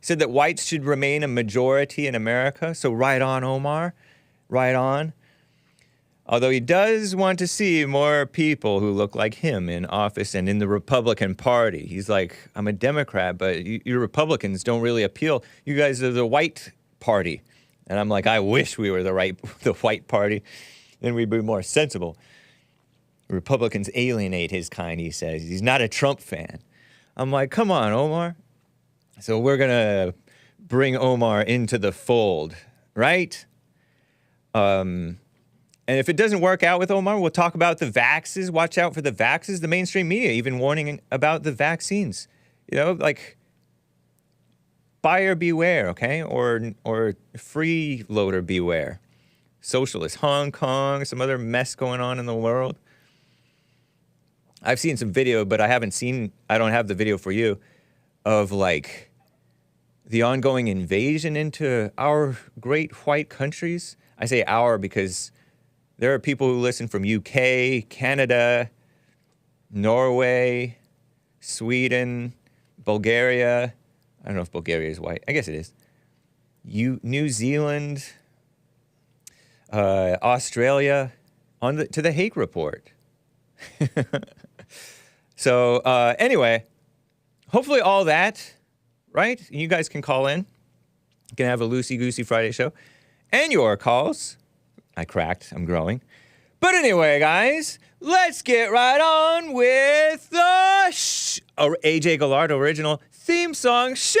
said that whites should remain a majority in America. So right on, Omar. Right on. Although he does want to see more people who look like him in office and in the Republican Party. He's like, I'm a Democrat, but you Republicans don't really appeal. You guys are the white party. And I'm like, I wish we were the white party. Then we'd be more sensible. Republicans alienate his kind, he says. He's not a Trump fan. I'm like, come on, Omar. So we're going to bring Omar into the fold, right? And if it doesn't work out with Omar, we'll talk about the vaxxes. Watch out for the vaxxes. The mainstream media even warning about the vaccines. You know, like, buyer beware, okay? Or freeloader beware. Socialist Hong Kong, some other mess going on in the world. I've seen some video, but I don't have the video for you, of, like, the ongoing invasion into our great white countries. I say our because there are people who listen from UK, Canada, Norway, Sweden, Bulgaria. I don't know if Bulgaria is white. I guess it is. New Zealand, Australia, to the Hake report. So anyway, hopefully all that, right? You guys can call in. You can have a loosey-goosey Friday show. And your calls. I cracked. I'm growing. But anyway, guys, let's get right on with the AJ Gallardo original theme song show!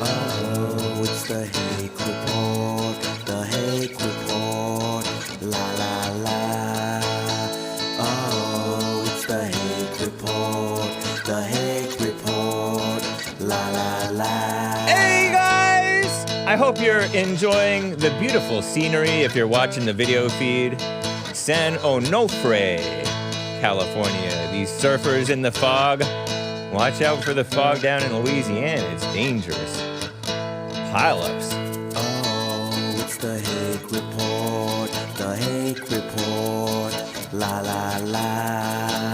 Oh, it's the Hake report, the Hake report, la la la. Oh, it's the Hake report, the Hake report, la la la. Hey guys! I hope you're enjoying the beautiful scenery if you're watching the video feed. San Onofre, California. These surfers in the fog. Watch out for the fog down in Louisiana. It's dangerous. Pile-ups. Oh, it's the Hake report, the Hake report, la la la.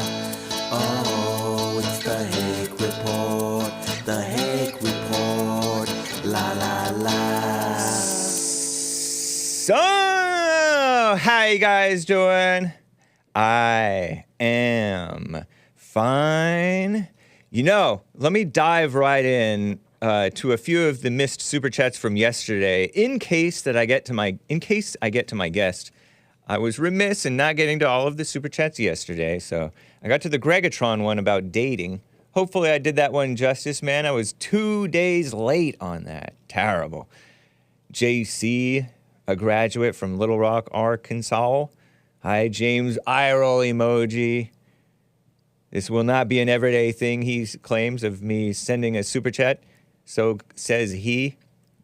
Oh, it's the Hake report, the Hake report, la la la. So, how you guys doing? I am fine. You know, let me dive right in to a few of the missed super chats from yesterday. In case I get to my guest, I was remiss in not getting to all of the super chats yesterday. So I got to the Gregatron one about dating. Hopefully I did that one justice, man. I was 2 days late on that. Terrible. JC, a graduate from Little Rock, Arkansas. Hi, James. Eye roll emoji. This will not be an everyday thing, he claims, of me sending a super chat. So says he.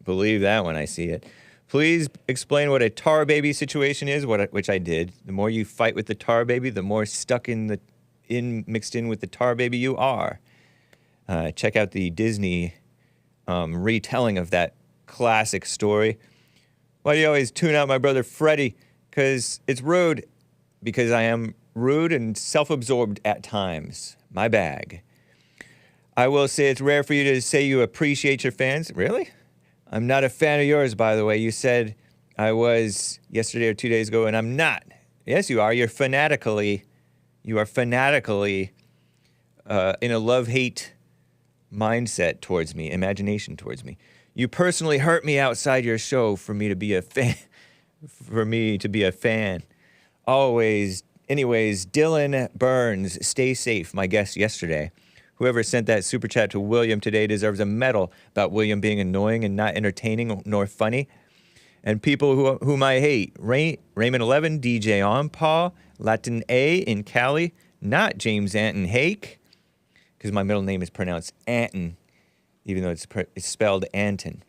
Believe that when I see it. Please explain what a tar baby situation is, which I did. The more you fight with the tar baby, the more stuck mixed in with the tar baby you are. Check out the Disney retelling of that classic story. Why do you always tune out my brother Freddie? Because it's rude. Because I am rude and self-absorbed at times. My bag. I will say it's rare for you to say you appreciate your fans. Really? I'm not a fan of yours, by the way. You said I was yesterday or 2 days ago, and I'm not. Yes, you are. You are fanatically in a love-hate mindset towards me, imagination towards me. You personally hurt me outside your show for me to be a fan. Always. Anyways, Dylan Burns, stay safe, my guest yesterday. Whoever sent that super chat to William today deserves a medal about William being annoying and not entertaining nor funny. And people whom I hate, Raymond 11, DJ On Paul, Latin A in Cali, not James Anton Hake, because my middle name is pronounced Anton, even though it's spelled Anton.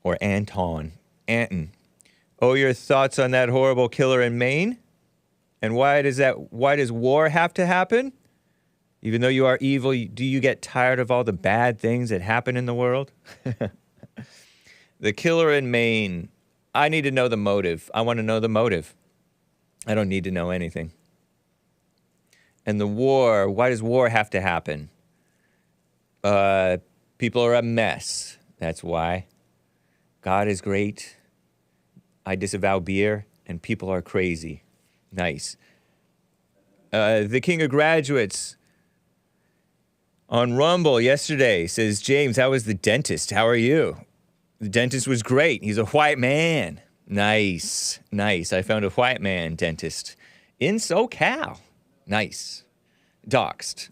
Or Anton. Anton. Oh, your thoughts on that horrible killer in Maine? And why does war have to happen? Even though you are evil, do you get tired of all the bad things that happen in the world? The killer in Maine. I need to know the motive. I want to know the motive. I don't need to know anything. And the war, why does war have to happen? People are a mess. That's why. God is great. I disavow beer, and people are crazy. Nice. The King of Graduates on Rumble yesterday says, James, how was the dentist? How are you? The dentist was great. He's a white man. Nice. Nice. I found a white man dentist in SoCal. Nice. Doxed.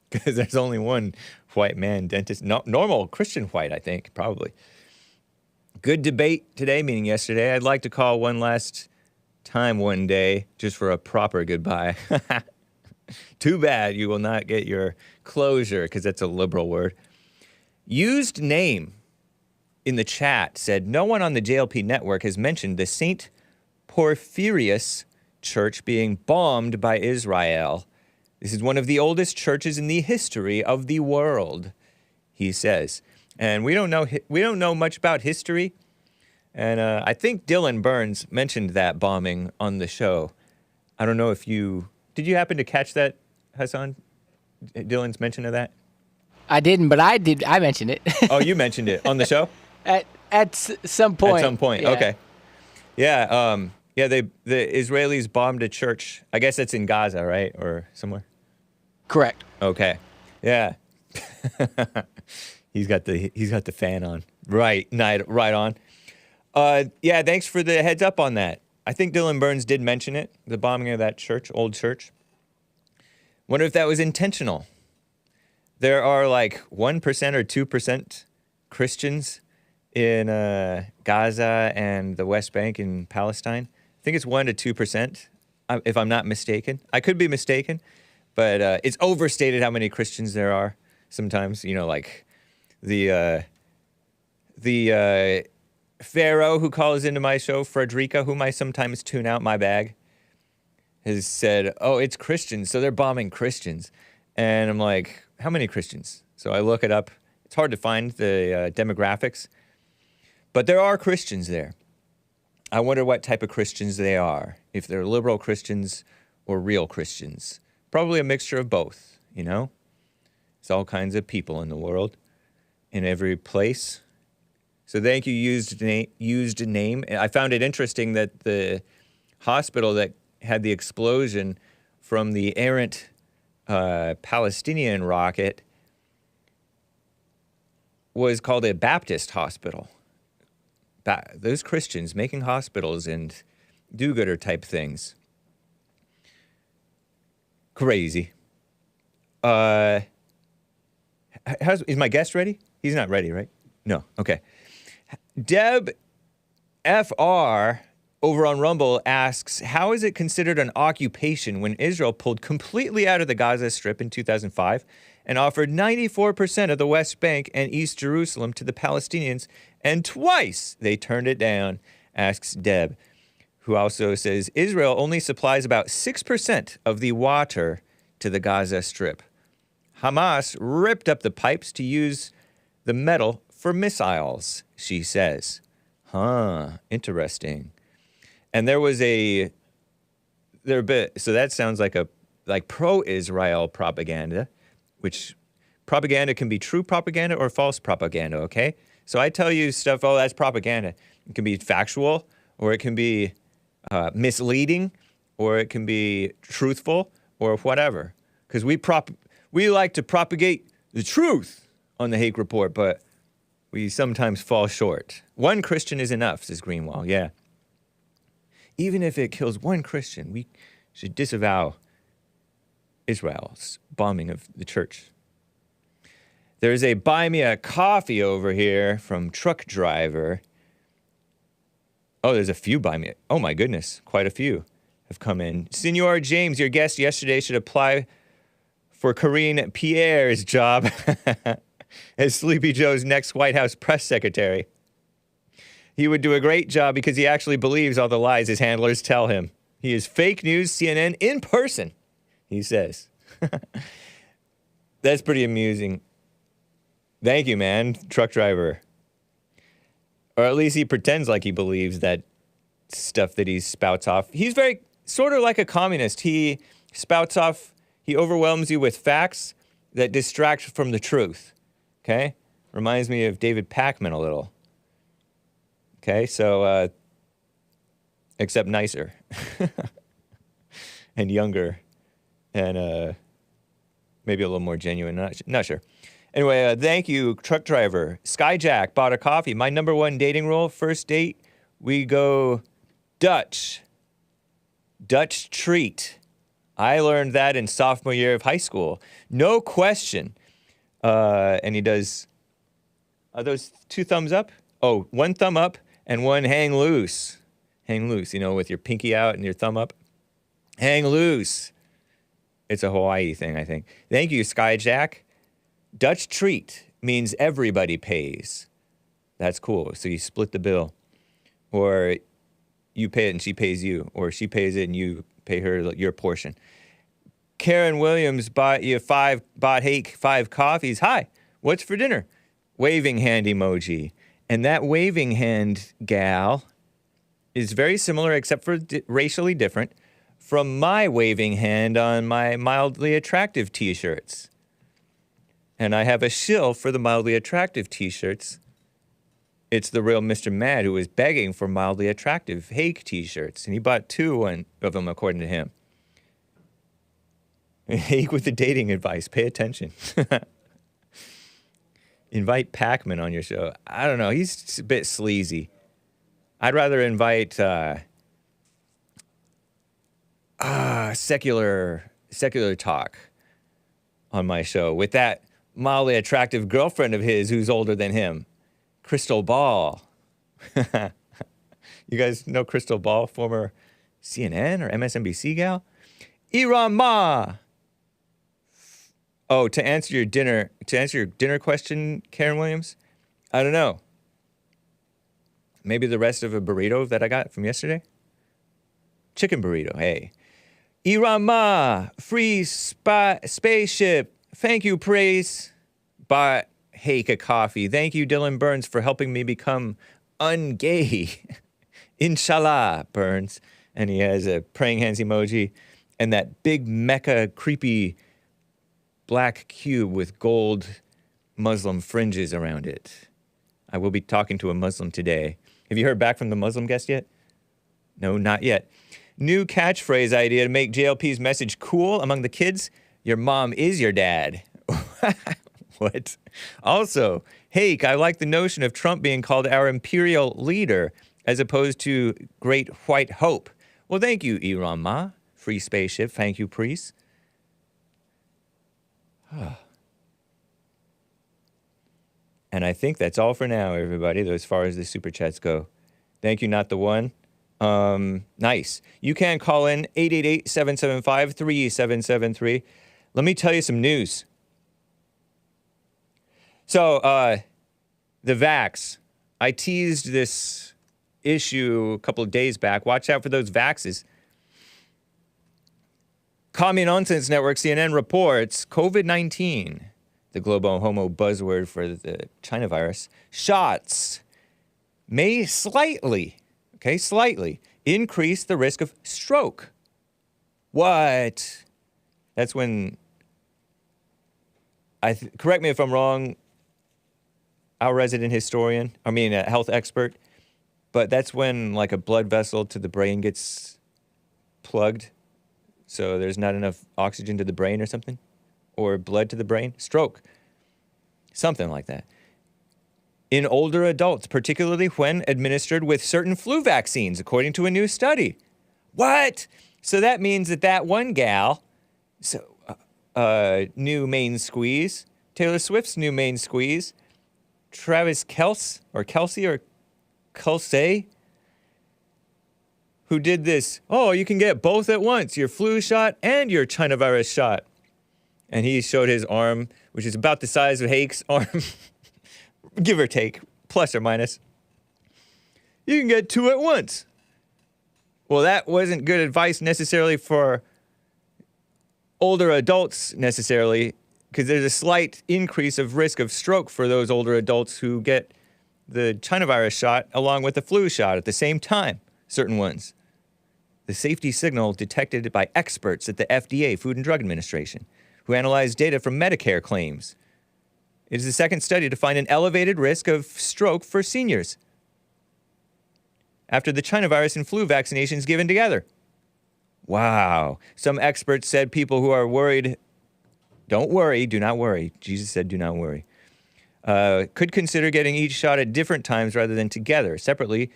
Because there's only one white man dentist. No, normal Christian white, I think, probably. Good debate today, meaning yesterday. I'd like to call one last time one day just for a proper goodbye. Too bad you will not get your closure because that's a liberal word. Used name in the chat said, no one on the JLP network has mentioned the St. Porphyrius church being bombed by Israel. This is one of the oldest churches in the history of the world, he says. And we don't know much about history. And I think Dylan Burns mentioned that bombing on the show. I don't know if did you happen to catch that, Hassan? Dylan's mention of that? I didn't, but I did. I mentioned it. Oh, you mentioned it on the show? At some point. At some point, yeah. Okay. Yeah, the Israelis bombed a church. I guess it's in Gaza, right? Or somewhere? Correct. Okay. Yeah. He's got the fan on. Right on. Yeah, thanks for the heads up on that. I think Dylan Burns did mention it, the bombing of that church, old church. Wonder if that was intentional. There are like 1% or 2% Christians in Gaza and the West Bank in Palestine. I think it's 1 to 2%, if I'm not mistaken. I could be mistaken, but it's overstated how many Christians there are sometimes. You know, like the Pharaoh who calls into my show, Frederica, whom I sometimes tune out, my bag, has said, oh, it's Christians, so they're bombing Christians. And I'm like, how many Christians? So I look it up. It's hard to find the demographics. But there are Christians there. I wonder what type of Christians they are, if they're liberal Christians or real Christians. Probably a mixture of both, you know? There's all kinds of people in the world, in every place. So thank you, used name. I found it interesting that the hospital that had the explosion from the errant Palestinian rocket was called a Baptist hospital. Those Christians making hospitals and do-gooder type things. Crazy. Is my guest ready? He's not ready, right? No. Okay. Deb FR over on Rumble asks, how is it considered an occupation when Israel pulled completely out of the Gaza Strip in 2005 and offered 94% of the West Bank and East Jerusalem to the Palestinians, and twice they turned it down, asks Deb, who also says Israel only supplies about 6% of the water to the Gaza Strip. Hamas ripped up the pipes to use the metal for missiles, she says. Interesting. And there was so that sounds like pro-Israel propaganda, which propaganda can be true propaganda or false propaganda, okay? So I tell you stuff, oh, that's propaganda. It can be factual, or it can be misleading, or it can be truthful, or whatever. Because we like to propagate the truth on the Hake Report, but we sometimes fall short. One Christian is enough, says Greenwald, yeah. Even if it kills one Christian, we should disavow Israel's bombing of the church. There's a buy me a coffee over here from Truck Driver. Oh, there's a few buy me. Oh my goodness, quite a few have come in. Senor James, your guest yesterday should apply for Karine Pierre's job as Sleepy Joe's next White House press secretary. He would do a great job because he actually believes all the lies his handlers tell him. He is fake news CNN in person, he says. That's pretty amusing. Thank you, man, Truck Driver. Or at least he pretends like he believes that stuff that he spouts off. He's very, sort of like a communist. He spouts off, he overwhelms you with facts that distract from the truth. Okay? Reminds me of David Pakman a little. Okay, so, except nicer. And younger. And maybe a little more genuine. Not sure. Anyway, thank you, truck driver. Skyjack bought a coffee. My number one dating rule, first date, we go Dutch. Dutch treat. I learned that in sophomore year of high school. No question. And he does, are those 2 thumbs up? Oh, 1 thumb up and 1 hang loose. Hang loose, you know, with your pinky out and your thumb up. Hang loose. It's a Hawaii thing, I think. Thank you, Skyjack. Dutch treat means everybody pays. That's cool. So you split the bill. Or you pay it and she pays you. Or she pays it and you pay her your portion. Karen Williams bought Hake 5 coffees. Hi, what's for dinner? Waving hand emoji. And that waving hand gal is very similar, except for racially different, from my waving hand on my mildly attractive t-shirts. And I have a shill for the mildly attractive t-shirts. It's the real Mr. Mad who was begging for mildly attractive Hake t-shirts. And he bought 2 of them, according to him. Hake with the dating advice. Pay attention. Invite Pakman on your show. I don't know. He's a bit sleazy. I'd rather invite secular talk on my show with that mildly attractive girlfriend of his who's older than him, Crystal Ball. You guys know Crystal Ball, former CNN or MSNBC gal? Iran Ma. Oh, to answer your dinner question, Karen Williams, I don't know. Maybe the rest of a burrito that I got from yesterday? Chicken burrito, hey. Iran Ma, free spaceship. Thank you, praise. Bought Hake a coffee. Thank you, Dylan Burns, for helping me become ungay. Inshallah, Burns. And he has a praying hands emoji and that big mecha creepy black cube with gold Muslim fringes around it. I will be talking to a Muslim today. Have you heard back from the Muslim guest yet? No, not yet. New catchphrase idea to make JLP's message cool among the kids. Your mom is your dad. What? Also, Hake, I like the notion of Trump being called our imperial leader as opposed to Great White Hope. Well, thank you, Iran Ma. Free spaceship. Thank you, priest. And I think that's all for now, everybody, as far as the super chats go. Thank you, not the one. Nice. You can call in 888-775-3773. Let me tell you some news. So, the Vaxx. I teased this issue a couple of days back. Watch out for those Vaxxes. Commie Nonsense Network, CNN, reports COVID-19, the global homo buzzword for the China virus, shots may slightly increase the risk of stroke. What? That's when, correct me if I'm wrong, our resident historian, a health expert, but that's when like a blood vessel to the brain gets plugged. So there's not enough oxygen to the brain or something? Or blood to the brain? Stroke. Something like that. In older adults, particularly when administered with certain flu vaccines, according to a new study. What? So that means that one gal, new main squeeze, Taylor Swift's new main squeeze, Travis Kelce, who did this, you can get both at once, your flu shot and your China virus shot. And he showed his arm, which is about the size of Hake's arm, give or take, plus or minus. You can get 2 at once. Well, that wasn't good advice necessarily for older adults necessarily, because there's a slight increase of risk of stroke for those older adults who get the China virus shot along with the flu shot at the same time, certain ones. The safety signal detected by experts at the FDA, Food and Drug Administration, who analyzed data from Medicare claims. It is the second study to find an elevated risk of stroke for seniors after the China virus and flu vaccinations given together. Wow. Some experts said people who are worried, don't worry, do not worry. Jesus said, do not worry. Could consider getting each shot at different times rather than together. Separately,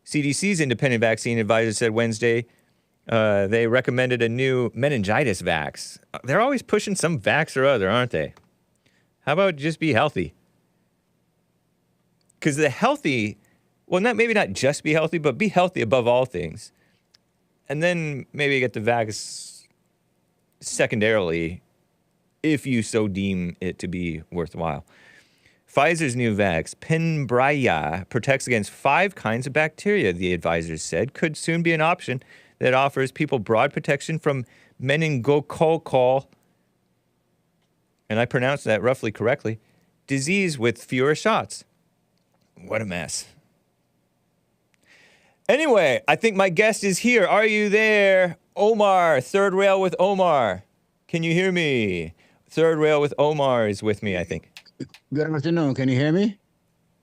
CDC's independent vaccine advisor said Wednesday they recommended a new meningitis vax. They're always pushing some vax or other, aren't they? How about just be healthy? Because the healthy, well, maybe not just be healthy, but be healthy above all things. And then maybe get the vax secondarily, if you so deem it to be worthwhile. Pfizer's new vax, Pembrya, protects against 5 kinds of bacteria, the advisors said, could soon be an option that offers people broad protection from meningococcal, and I pronounced that roughly correctly, disease with fewer shots. What a mess. Anyway, I think my guest is here. Are you there? Omar, Third Rail with Omar. Can you hear me? Third Rail with Omar is with me, I think. Good afternoon. Can you hear me?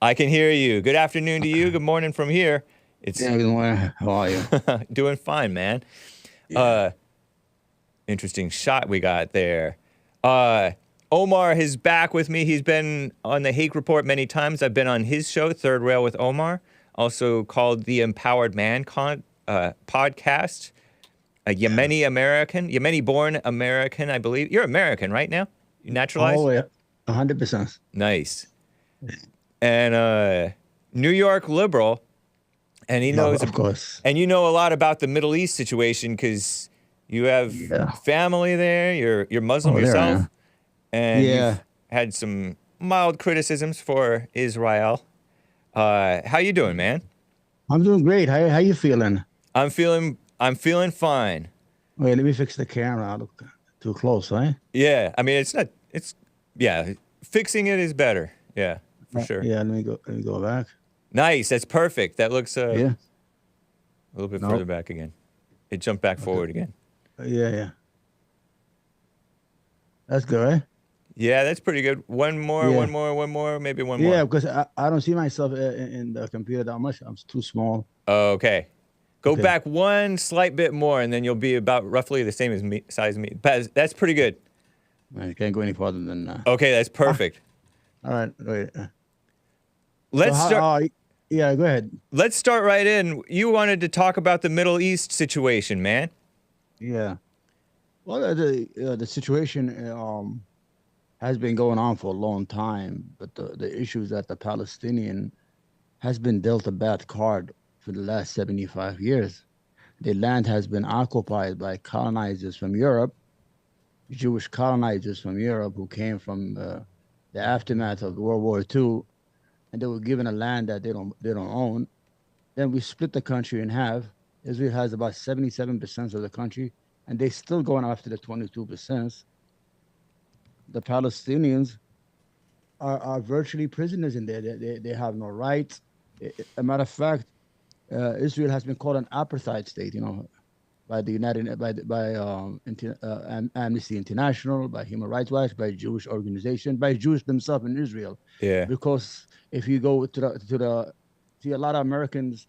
I can hear you. Good afternoon to you. Good morning from here. It's Yeah, good morning. How are you? doing fine, man. Yeah. Interesting shot we got there. Omar is back with me. He's been on the Hake Report many times. I've been on his show, Third Rail with Omar, also called the Empowered Man podcast. A Yemeni-born American, I believe. You're American, right now? You naturalized? Oh, yeah. 100%. Nice. And New York liberal, and he knows, of course. and you know a lot about the Middle East situation because you have family there. You're Muslim yourself, and you've had some mild criticisms for Israel. How you doing, man? I'm doing great. How you feeling? I'm feeling fine. Wait, let me fix the camera. I look too close, right? Yeah, I mean fixing it is better. Yeah, for sure. Yeah, let me go back. Nice, that's perfect. That looks a little bit Nope. further back again. It jumped back forward again. Yeah. That's good, right? Yeah, that's pretty good. One more, maybe one more. Yeah, because I don't see myself in the computer that much. I'm too small. Okay. Go back one slight bit more, and then you'll be about roughly the same as me, size as me. That's pretty good. I can't go any farther than that. Okay, that's perfect. All right, wait. Let's start. Yeah, go ahead. Let's start right in. You wanted to talk about the Middle East situation, man. Yeah. Well, the situation has been going on for a long time, but the issue is that the Palestinian has been dealt a bad card for the last 75 years. The land has been occupied by colonizers from Europe, Jewish colonizers from Europe who came from the aftermath of World War II, and they were given a land that they don't own. Then we split the country in half. Israel has about 77% of the country, and they still going after the 22%. The Palestinians are virtually prisoners in there. They have no rights. A matter of fact, Israel has been called an apartheid state, by the Amnesty International, by Human Rights Watch, by Jewish organization, by Jews themselves in Israel. Yeah. Because if you go see a lot of Americans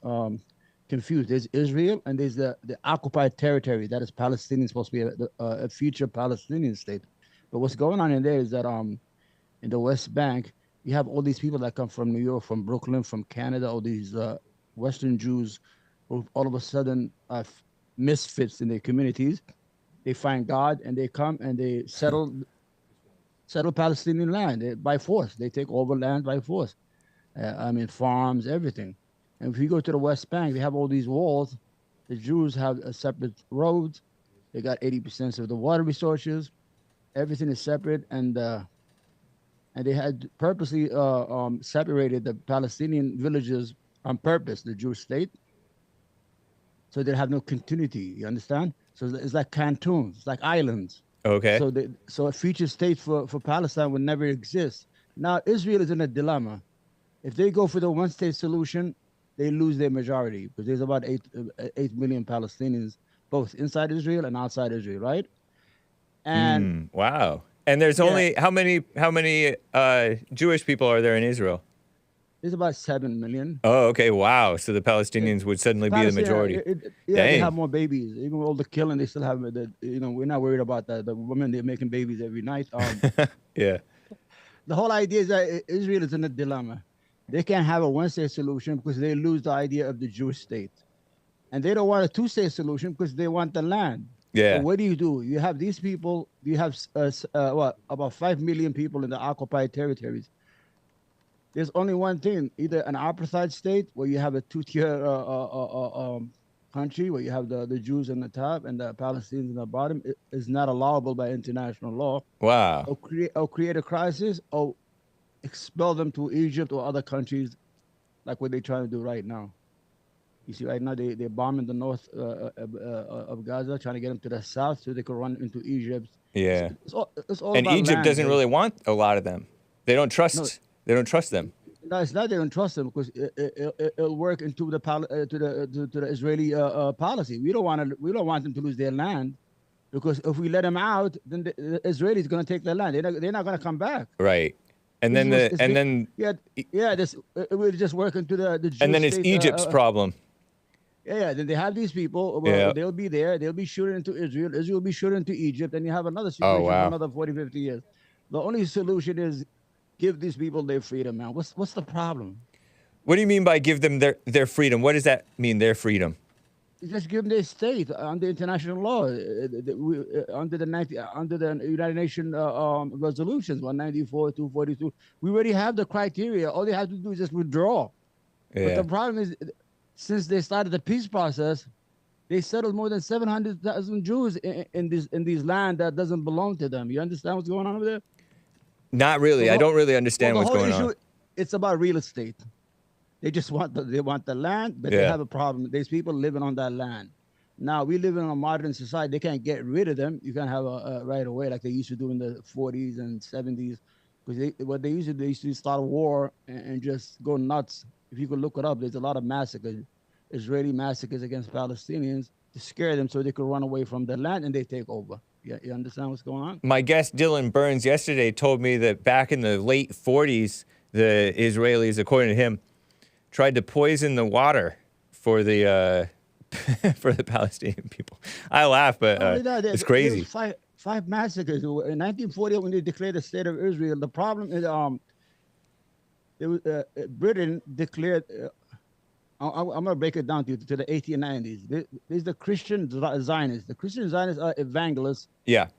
confused. There's Israel and there's the occupied territory that is Palestinian, supposed to be a future Palestinian state. But what's going on in there is that in the West Bank, you have all these people that come from New York, from Brooklyn, from Canada, all these Western Jews who all of a sudden are misfits in their communities. They find God and they come and they settle Palestinian land by force. They take over land by force. Farms, everything. And if you go to the West Bank, they have all these walls. The Jews have a separate roads. They got 80% of the water resources. Everything is separate, and they had purposely separated the Palestinian villages on purpose, the Jewish state, so they have no continuity. You understand? So it's like cantons, it's like islands. Okay. So a future state for Palestine would never exist. Now Israel is in a dilemma If they go for the one-state solution, they lose their majority because there's about 8 million Palestinians, both inside Israel and outside Israel, right? And Wow. And there's only how many Jewish people are there in Israel? there's about 7 million. Oh, okay. Wow. So the Palestinians would suddenly be the majority. They have more babies. Even with all the killing, they still have we're not worried about that. The women, they're making babies every night. Yeah. The whole idea is that Israel is in a dilemma. They can't have a one-state solution because they lose the idea of the Jewish state. And they don't want a two-state solution because they want the land. Yeah. So what do? You have these people, you have about 5 million people in the occupied territories. There's only one thing, either an apartheid state where you have a two-tier country where you have the Jews on the top and the Palestinians on the bottom. It is not allowable by international law. Wow. Or create a crisis or expel them to Egypt or other countries like what they're trying to do right now. You see, right now they're bombing the north of Gaza, trying to get them to the south so they can run into Egypt. Yeah. It's all And about Egypt land, doesn't really want a lot of them. They don't trust. They don't trust them. No, it's not they don't trust them because it'll work into the to the Israeli policy. We don't want them to lose their land because if we let them out, then the Israelis are going to take their land. They're not going to come back. Right. And then this it will just work into the Jewish and then it's state, Egypt's problem. Yeah. Then they have these people. They'll be there. They'll be shooting into Israel. Israel will be shooting into Egypt. And you have another situation for another 40, 50 years. The only solution is give these people their freedom, man. What's the problem? What do you mean by give them their freedom? What does that mean, their freedom? You just give them their state under international law, under the United Nations resolutions 194, 242. We already have the criteria. All they have to do is just withdraw. Yeah. But the problem is, since they started the peace process, they settled more than 700,000 Jews in these land that doesn't belong to them. You understand what's going on over there? Not really. I don't really understand what's going on. It's about real estate. They just want the land, but they have a problem. There's people living on that land. Now we live in a modern society. They can't get rid of them. You can't have a right away like they used to do in the 40s and 70s. Because they used to start a war and just go nuts. If you could look it up, there's a lot of massacres, Israeli massacres against Palestinians to scare them so they could run away from the land and they take over. Yeah, you understand what's going on? My guest Dylan Burns yesterday told me that back in the late 40s, the Israelis, according to him, tried to poison the water for the for the Palestinian people. I laugh, but it's crazy. Five massacres in 1940 when they declared the state of Israel. The problem is Britain declared. I'm going to break it down to the 1890s. There's the Christian Zionists. The Christian Zionists are evangelists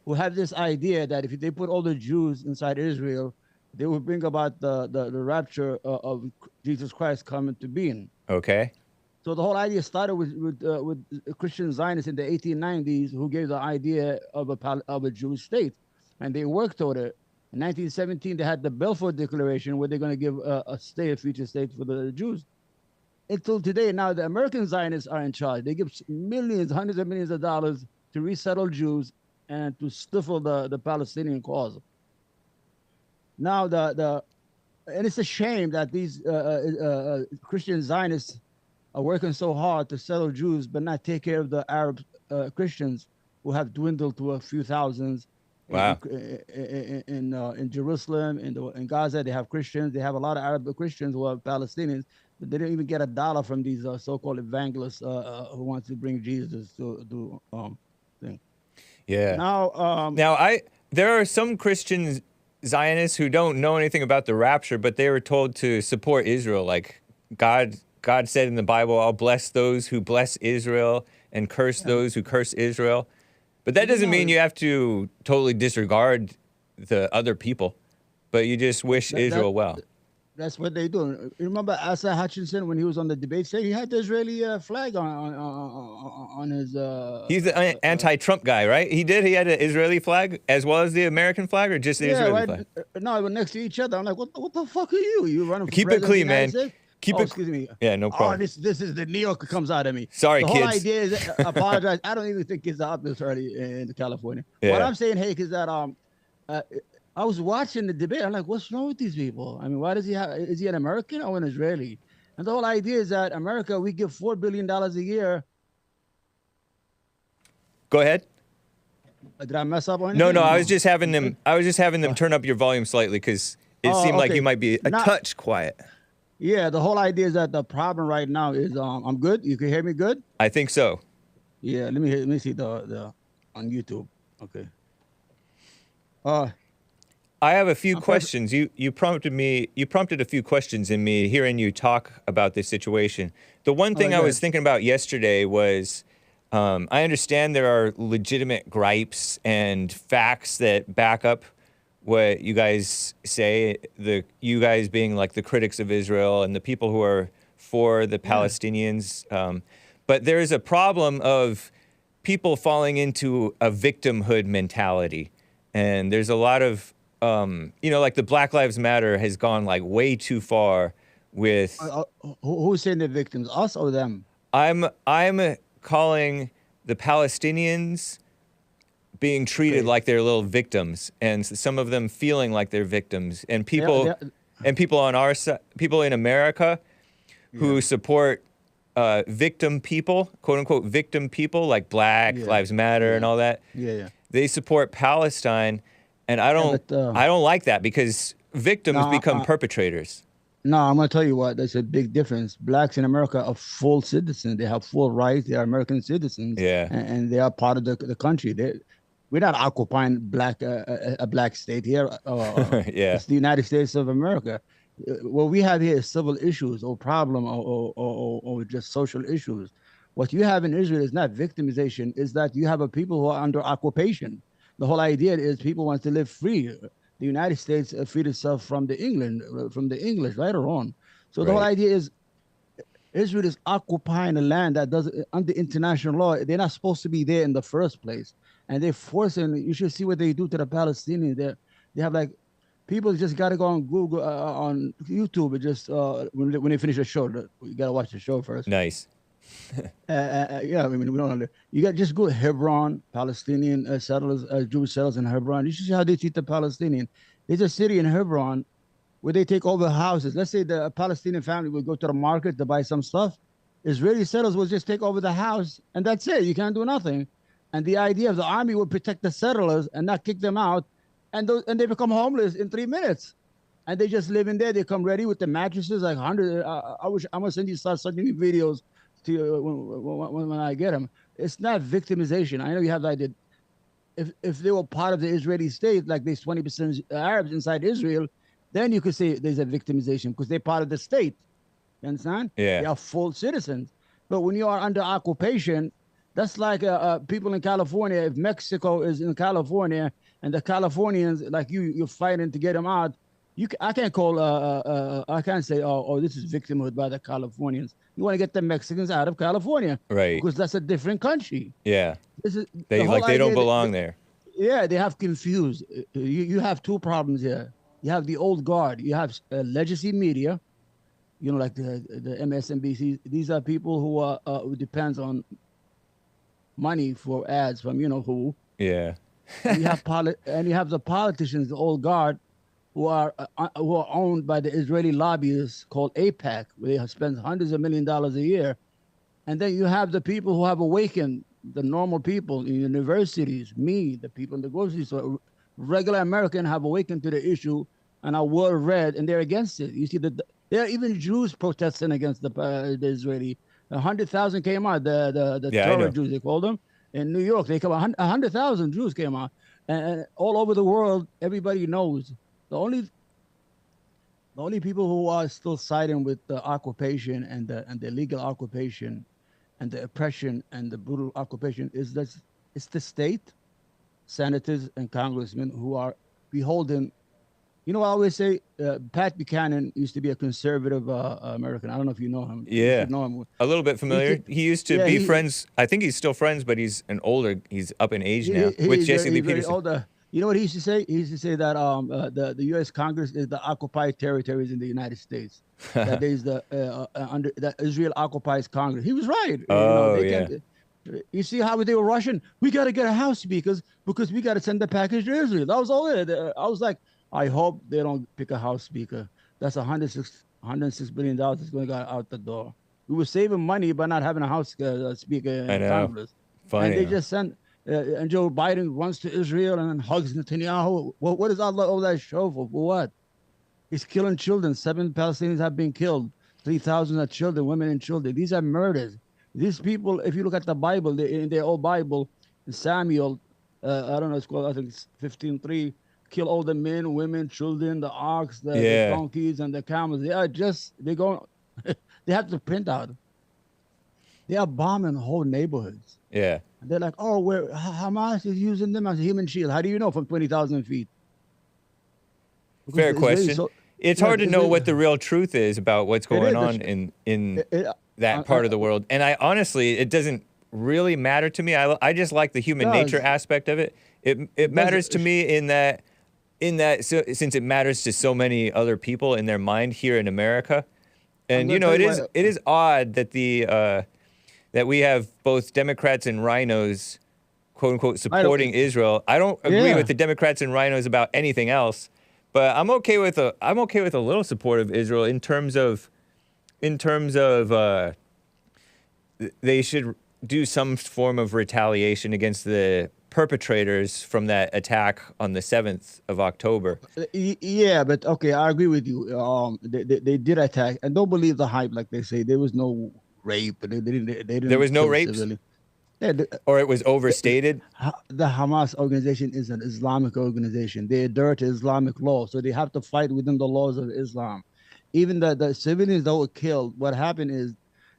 who have this idea that if they put all the Jews inside Israel, they will bring about the rapture of Jesus Christ coming to being. Okay. So the whole idea started with Christian Zionists in the 1890s who gave the idea of a Jewish state. And they worked toward it. In 1917, they had the Balfour Declaration where they're going to give a future state for the Jews. Until today, now the American Zionists are in charge. They give millions, hundreds of millions of dollars to resettle Jews and to stifle the Palestinian cause. Now and it's a shame that these Christian Zionists are working so hard to settle Jews, but not take care of the Arab Christians who have dwindled to a few thousands. Wow. In Jerusalem, in Gaza, they have Christians. They have a lot of Arab Christians who are Palestinians. But they don't even get $1 from these so-called evangelists who want to bring Jesus to do thing. Yeah. Now, there are some Christian Zionists who don't know anything about the rapture, but they were told to support Israel. Like God said in the Bible, "I'll bless those who bless Israel and curse those who curse Israel." But that doesn't mean you have to totally disregard the other people, but you just wish Israel well. That's what they do. You remember Asa Hutchinson when he was on the debate stage? He had the Israeli flag on his. He's the anti-Trump guy, right? He did. He had an Israeli flag as well as the American flag, or just the Israeli flag? No, they were next to each other. I'm like, what the fuck are you? You running for Keep it clean, man. Keep it. Excuse me. Yeah, no problem. Oh, this is the New York comes out of me. Sorry, kids. The whole idea is apologize. I don't even think kids are up this early in California. Yeah. What I'm saying, Hake, is that I was watching the debate. I'm like, what's wrong with these people? I mean, why does he have? Is he an American or an Israeli? And the whole idea is that America, we give $4 billion a year. Go ahead. Did I mess up on anything? No, I was just having them. I was just having them turn up your volume slightly because it seemed like you might be a touch quiet. Yeah, the whole idea is that the problem right now is I'm good. You can hear me good? I think so. Yeah, let me see the on YouTube. Okay. I have a few questions. You prompted a few questions in me hearing you talk about this situation. The one thing I was thinking about yesterday was I understand there are legitimate gripes and facts that back up what you guys say, you guys being like the critics of Israel and the people who are for the Palestinians. But there is a problem of people falling into a victimhood mentality. And there's a lot of, like the Black Lives Matter has gone like way too far with... who's saying the victims, us or them? I'm calling the Palestinians being treated like they're little victims, and some of them feeling like they're victims, and people on our side, people in America who support victim people, quote unquote victim people, like Black Lives Matter and all that. They support Palestine, and I don't like that because victims become perpetrators. No, I'm going to tell you what, there's a big difference. Blacks in America are full citizens. They have full rights. They are American citizens. And they are part of the country. We're not occupying a black state here. It's the United States of America. What we have here is civil issues or problem or just social issues. What you have in Israel is not victimization, is that you have a people who are under occupation. The whole idea is people want to live free. The United States freed itself from the English, right or wrong. So the whole idea is Israel is occupying a land that doesn't, under international law, they're not supposed to be there in the first place. And they're forcing, you should see what they do to the Palestinians. They have like, people just got to go on Google, on YouTube, and just, when they finish the show, you got to watch the show first. Nice. Yeah, I mean, we don't know. You got just go to Hebron, Palestinian settlers, Jewish settlers in Hebron. You should see how they treat the Palestinian. There's a city in Hebron where they take over houses. Let's say the Palestinian family would go to the market to buy some stuff. Israeli settlers will just take over the house, and that's it. You can't do nothing. And the idea of the army would protect the settlers and not kick them out, and they become homeless in 3 minutes. And they just live in there. They come ready with the mattresses, like 100. I'm gonna start sending you videos to you when I get them. It's not victimization. I know you have the idea. If they were part of the Israeli state, like there's 20% Arabs inside Israel, then you could say there's a victimization because they're part of the state. You understand? Yeah. They are full citizens. But when you are under occupation, that's like people in California. If Mexico is in California and the Californians, like you're fighting to get them out, I can't call. I can't say, oh, this is victimhood by the Californians. You want to get the Mexicans out of California, right? Because that's a different country. Yeah, they don't belong there. Yeah, they have confused. You have two problems here. You have the old guard. You have legacy media. You know, like the MSNBC. These are people who depends on money for ads from you know who. Yeah. And you have the politicians, the old guard, who are owned by the Israeli lobbyists called AIPAC, where they spend hundreds of millions of dollars a year. And then you have the people who have awakened, the normal people in universities, the people in the grocery store, regular American have awakened to the issue and are well read, and they're against it. You see, there are even Jews protesting against the Israeli. 100,000 came out, the terror Jews, they called them. In New York, they come out, 100,000 Jews came out. And all over the world, everybody knows. The only people who are still siding with the occupation and the illegal occupation and the oppression and the brutal occupation it's the state, senators and congressmen who are beholden. You know, I always say Pat Buchanan used to be a conservative American. I don't know if you know him. Yeah, you know him. A little bit familiar. He used to be friends. I think he's still friends, but he's up in age now with Jesse Lee Peterson. Older. You know what he used to say? He used to say that the U.S. Congress is the occupied territories in the United States. That is that Israel occupies Congress. He was right. You see how they were rushing? We got to get a House speakers because we got to send the package to Israel. That was all it. I was like, I hope they don't pick a House speaker. That's $106 billion that's going to go out the door. We were saving money by not having a House speaker in Congress. Funny, and they just sent, and Joe Biden runs to Israel and then hugs Netanyahu. What is all that show for? For what? He's killing children. 7 Palestinians have been killed. 3,000 are children, women and children. These are murders. These people, if you look at the Bible, in their old Bible, Samuel, I don't know, it's called, I think it's 15:3, kill all the men, women, children, the ox, the donkeys, and the camels. They are just, they have to print out. They are bombing whole neighborhoods. Yeah. And they're like, oh, Hamas is using them as a human shield. How do you know from 20,000 feet? Because Fair question. It's hard to know what the real truth is about what's going on in that part of the world. And I honestly, it doesn't really matter to me. I just like the human nature aspect of it. It matters to me in that since it matters to so many other people in their mind here in America. And you know, it is odd that that we have both Democrats and rhinos, quote unquote, supporting Israel. I don't agree with the Democrats and rhinos about anything else. But I'm okay with a little support of Israel in terms of they should do some form of retaliation against the perpetrators from that attack on the 7th of October. Yeah, but okay, I agree with you. They did attack, and don't believe the hype like they say. There was no rape. They didn't. There was no rapes. Yeah, or it was overstated? The Hamas organization is an Islamic organization. They adhere to Islamic law, so they have to fight within the laws of Islam. Even the civilians that were killed, what happened is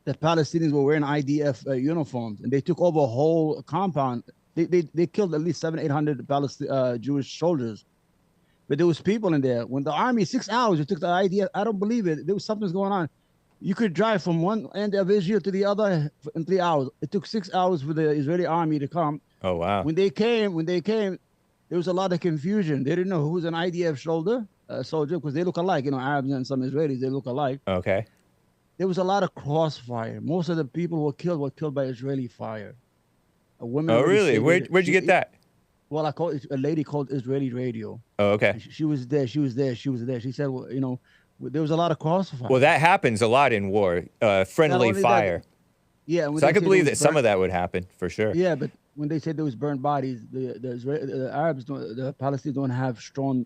the Palestinians were wearing IDF uniforms, and they took over a whole compound. They killed at least 700-800 Jewish soldiers. But there was people in there. When the army, 6 hours, they took the IDF. I don't believe it. There was something's going on. You could drive from one end of Israel to the other in 3 hours. It took 6 hours for the Israeli army to come. Oh, wow. When they came, there was a lot of confusion. They didn't know who was an IDF soldier because they look alike. You know, Arabs and some Israelis, they look alike. Okay. There was a lot of crossfire. Most of the people who were killed by Israeli fire. A woman. Oh, really? Where'd you get that? Well, I called a lady called Israeli radio. Oh, okay. She was there. She said, well, you know, there was a lot of crossfire. Well, that happens a lot in war, friendly fire. Yeah. So I could believe that some of that would happen, for sure. Yeah, but when they said there was burned bodies, the Arabs, the Palestinians don't have strong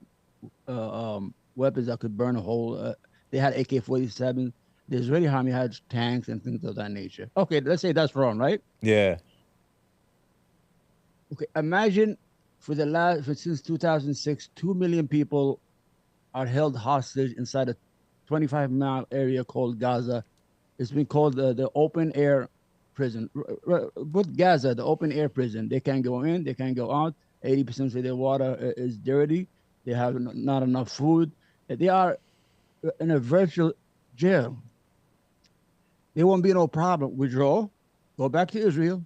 weapons that could burn a whole. They had AK-47. The Israeli army had tanks and things of that nature. Okay, let's say that's wrong, right? Yeah. Okay, imagine since 2006, 2 million people are held hostage inside a 25-mile area called Gaza. It's been called the open air prison. With Gaza, the open air prison, they can't go in, they can't go out. 80% of their water is dirty. They have not enough food. They are in a virtual jail. There won't be no problem. Withdraw, go back to Israel,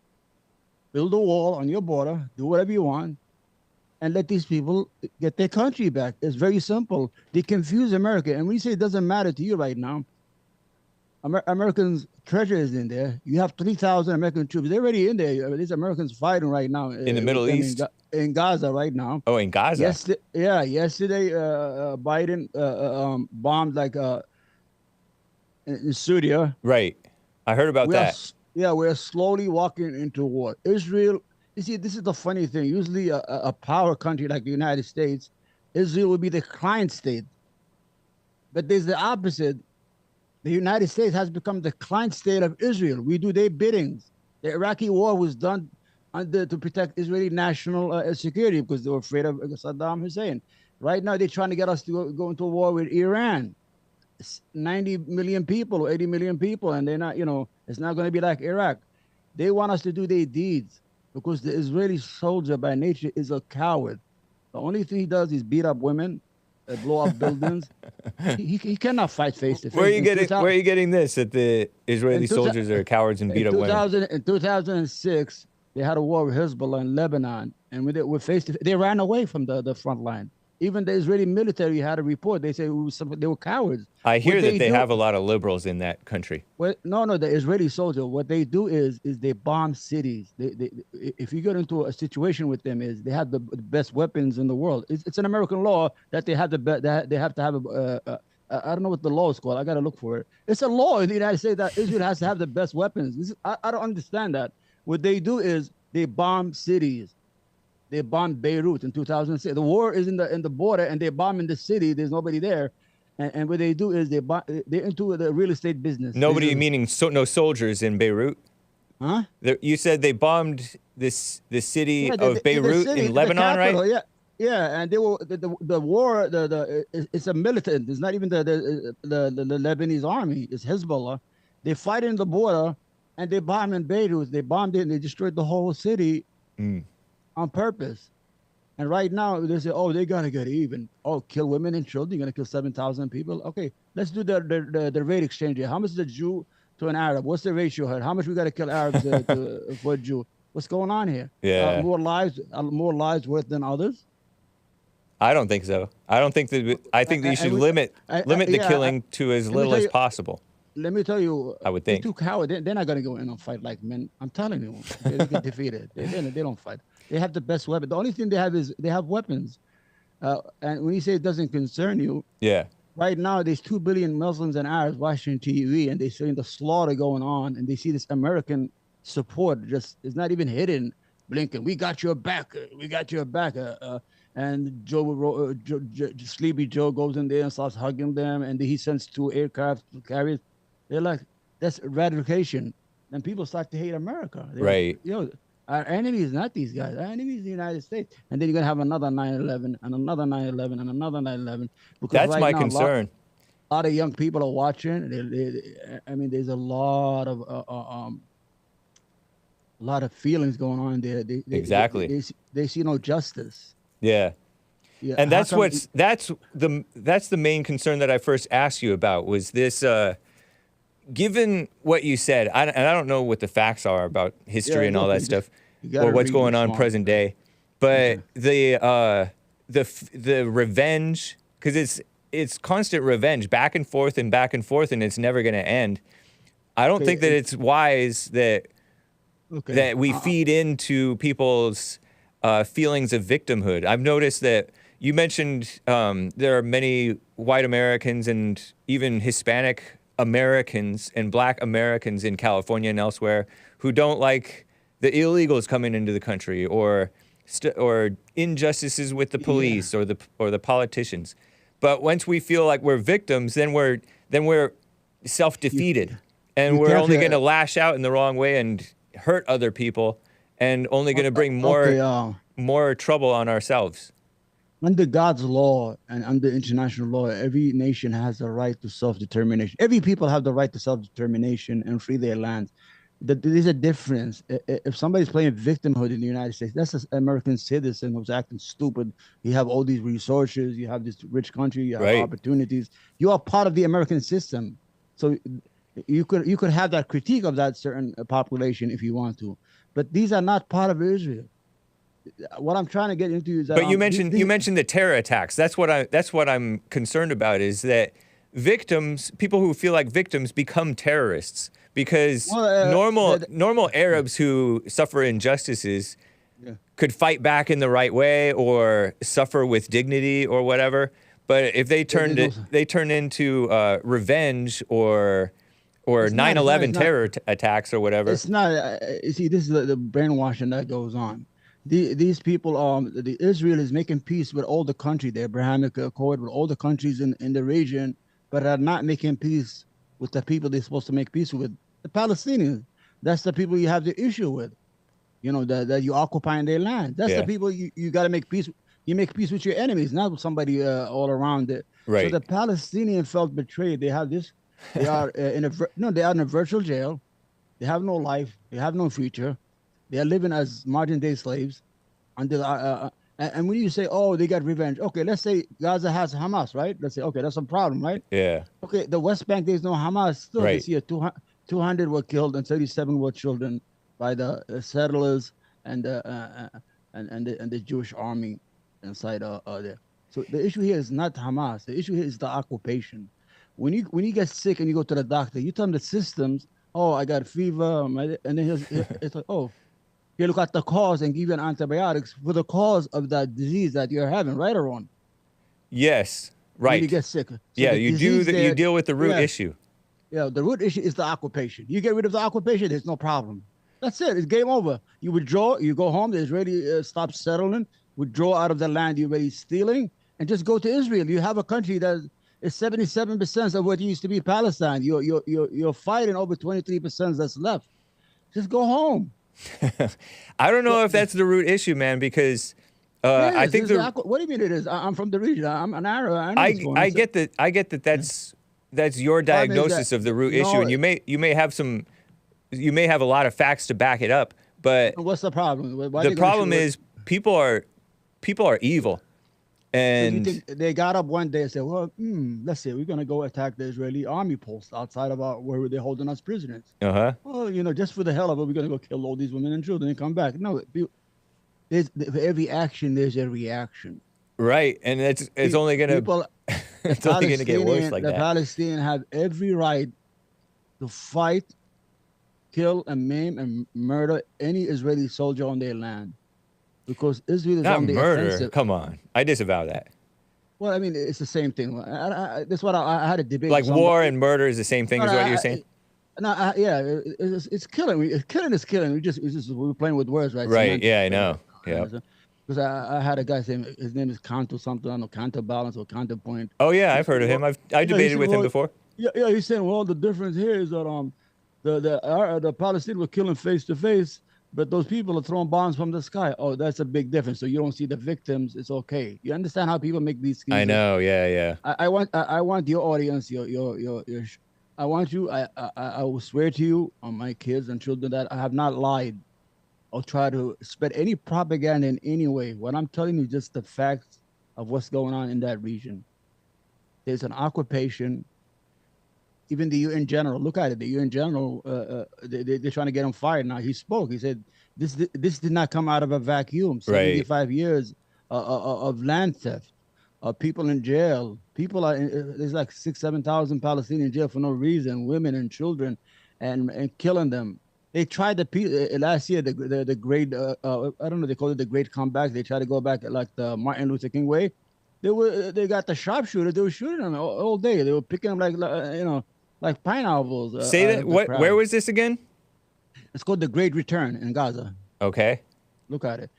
build a wall on your border, do whatever you want, and let these people get their country back. It's very simple. They confuse America. And when you say it doesn't matter to you right now, Americans' treasure is in there. You have 3,000 American troops. They're already in there. These Americans fighting right now. In the Middle East? In Gaza right now. Oh, in Gaza? Yesterday, Biden bombed like in Syria. Right. I heard about that. We're slowly walking into war. Israel, you see, this is the funny thing. Usually a power country like the United States, Israel would be the client state. But there's the opposite. The United States has become the client state of Israel. We do their biddings. The Iraqi war was done to protect Israeli national security because they were afraid of Saddam Hussein. Right now, they're trying to get us to go into a war with Iran. It's 90 million people or 80 million people, and they're not, it's not going to be like Iraq. They want us to do their deeds because the Israeli soldier by nature is a coward. The only thing he does is beat up women, blow up buildings. He cannot fight face to face. Where are you getting this? That the Israeli soldiers are cowards and beat up women? In 2006, they had a war with Hezbollah in Lebanon, and when they were face to face, they ran away from the front line. Even the Israeli military had a report. They say they were cowards. I hear What that they do- have a lot of liberals in that country. Well, no, the Israeli soldier. What they do is they bomb cities. If you get into a situation with them, is they have the best weapons in the world. It's an American law that they have they have to have I don't know what the law is called. I got to look for it. It's a law in the United States that Israel has to have the best weapons. I don't understand that. What they do is they bomb cities. They bombed Beirut in 2006. The war is in the border, and they bomb in the city. There's nobody there, and what they do is they're into the real estate business. Nobody meaning no soldiers in Beirut. Huh? You said they bombed the city Yeah, of Beirut in Lebanon, right? Yeah, yeah, and they were the war. It's a militant. It's not even the Lebanese army. It's Hezbollah. They fight in the border, and they bomb in Beirut. They bombed it, and they destroyed the whole city on purpose. And right now they say, oh, they gotta get even. Oh, kill women and children. You're gonna kill 7,000 people. Okay, let's do the rate exchange here. How much is a Jew to an Arab? What's the ratio here? How much we gotta kill Arabs for a Jew? What's going on here? Yeah. More lives worth than others. I don't think so. I don't think that. I think that you should limit the killing to as little as possible. Let me tell you, I would think. They're too coward. They're not going to go in and fight like men. I'm telling you, they get defeated. They don't fight. They have the best weapon. The only thing they have is they have weapons. And when you say it doesn't concern you, yeah. Right now there's 2 billion Muslims and Arabs watching TV, and they're seeing the slaughter going on, and they see this American support just is not even hidden. Blinken, we got your back. We got your back. And Sleepy Joe goes in there and starts hugging them, and he sends 2 aircraft carriers. They're like, that's eradication. And people start to hate America. Right. Our enemy is not these guys. Our enemy is the United States. And then you're going to have another 9/11 and another 9/11 and another 9/11. That's right my now, concern. A lot of young people are watching. I mean, there's a lot of feelings going on there. Exactly. They see no justice. Yeah. Yeah. And that's the main concern that I first asked you about was this. Given what you said, and I don't know what the facts are about history and all that stuff, or what's going on present day, but the revenge, because it's constant revenge, back and forth, and it's never going to end. I don't think that it's wise that we feed into people's feelings of victimhood. I've noticed that you mentioned there are many white Americans and even Hispanic Americans and black Americans in California and elsewhere who don't like the illegals coming into the country or injustices with the police or the politicians. But once we feel like we're victims, then we're self-defeated, and we're only going to lash out in the wrong way and hurt other people, and only going to bring more trouble on ourselves. Under God's law and under international law, every nation has the right to self-determination. Every people have the right to self-determination and free their land. There's a difference. If somebody's playing victimhood in the United States, that's an American citizen who's acting stupid. You have all these resources. You have this rich country. You have opportunities. You are part of the American system. So you could have that critique of that certain population if you want to. But these are not part of Israel. What I'm trying to get into is that. But you mentioned the terror attacks. That's what I'm concerned about. Is that people who feel like victims become terrorists because normal Arabs who suffer injustices could fight back in the right way or suffer with dignity or whatever. But if they turn into revenge or 9/11 terror attacks or whatever. It's not. You see, this is the brainwashing that goes on. These people, Israel is making peace with all the countries, the Abrahamic Accord, with all the countries in the region, but are not making peace with the people they're supposed to make peace with, the Palestinians. That's the people you have the issue with, that you occupying their land. That's the people you got to make peace. You make peace with your enemies, not with somebody all around it. Right. So the Palestinians felt betrayed. They have this. They are in a virtual jail. They have no life. They have no future. They are living as modern-day slaves. And when you say, oh, they got revenge. Okay, let's say Gaza has Hamas, right? Let's say, okay, that's a problem, right? Yeah. Okay, the West Bank, there's no Hamas. Still, this year, 200 were killed and 37 were children by the settlers and the Jewish army inside there. So the issue here is not Hamas. The issue here is the occupation. When you get sick and you go to the doctor, you tell them the systems. Oh, I got fever, and then it's like, oh, you look at the cause and give you an antibiotics for the cause of that disease that you're having, right or wrong? Yes, right. When you get sick. So yeah, the you disease there- deal with the root yeah. issue. Yeah, the root issue is the occupation. You get rid of the occupation, there's no problem. That's it. It's game over. You withdraw, you go home, the Israeli stop settling, withdraw out of the land you're already stealing, and just go to Israel. You have a country that is 77% of what used to be Palestine. You're fighting over 23% that's left. Just go home. I don't know if that's the root issue, man, because I think what do you mean it is? I'm from the region. I'm an Arab. I get that. I get that. That's your diagnosis of the root issue, and you may have a lot of facts to back it up. But what's the problem? The problem is people are evil, and so you think they got up one day and said, "Well, let's say we're gonna go attack the Israeli army post outside of where they're holding us prisoners." Well, just for the hell of it, we're gonna go kill all these women and children and come back. No, for every action, there's a reaction. Right, and it's only gonna it's only gonna get worse like that. The Palestinians have every right to fight, kill, and maim and murder any Israeli soldier on their land, because Israel is not on the murder. offensive. Come on, I disavow that. Well, I mean, it's the same thing. That's what I had a debate. Like war and murder is the same thing, is what you're saying? No, yeah, it's killing. Killing is killing. We're playing with words, right? Right. Yeah, I know. Yeah. Because I had a guy saying his name is Canto something, I don't know, counterbalance or counterpoint. Oh yeah, I've heard of him. I debated with him before. Yeah, he's saying, well, the difference here is that the Palestinians were killing face to face, but those people are throwing bombs from the sky. Oh, that's a big difference. So you don't see the victims. It's okay. You understand how people make these schemes? I know. Yeah. I want your audience, I want you. I will swear to you on my kids and children that I have not lied or try to spread any propaganda in any way. What I'm telling you is just the facts of what's going on in that region. There's an occupation. Even the UN general, look at it. The UN general, they're trying to get him fired now. He spoke. He said, this did not come out of a vacuum. 75 years of land theft, people in jail. There's like 7,000 Palestinians in jail for no reason, women and children, and killing them. They tried last year, the great, I don't know, they call it the great comeback. They tried to go back like the Martin Luther King way. They got the sharpshooter. They were shooting them all day. They were picking them like pineapples. Say that. Where was this again? It's called the Great Return in Gaza. Okay. Look at it.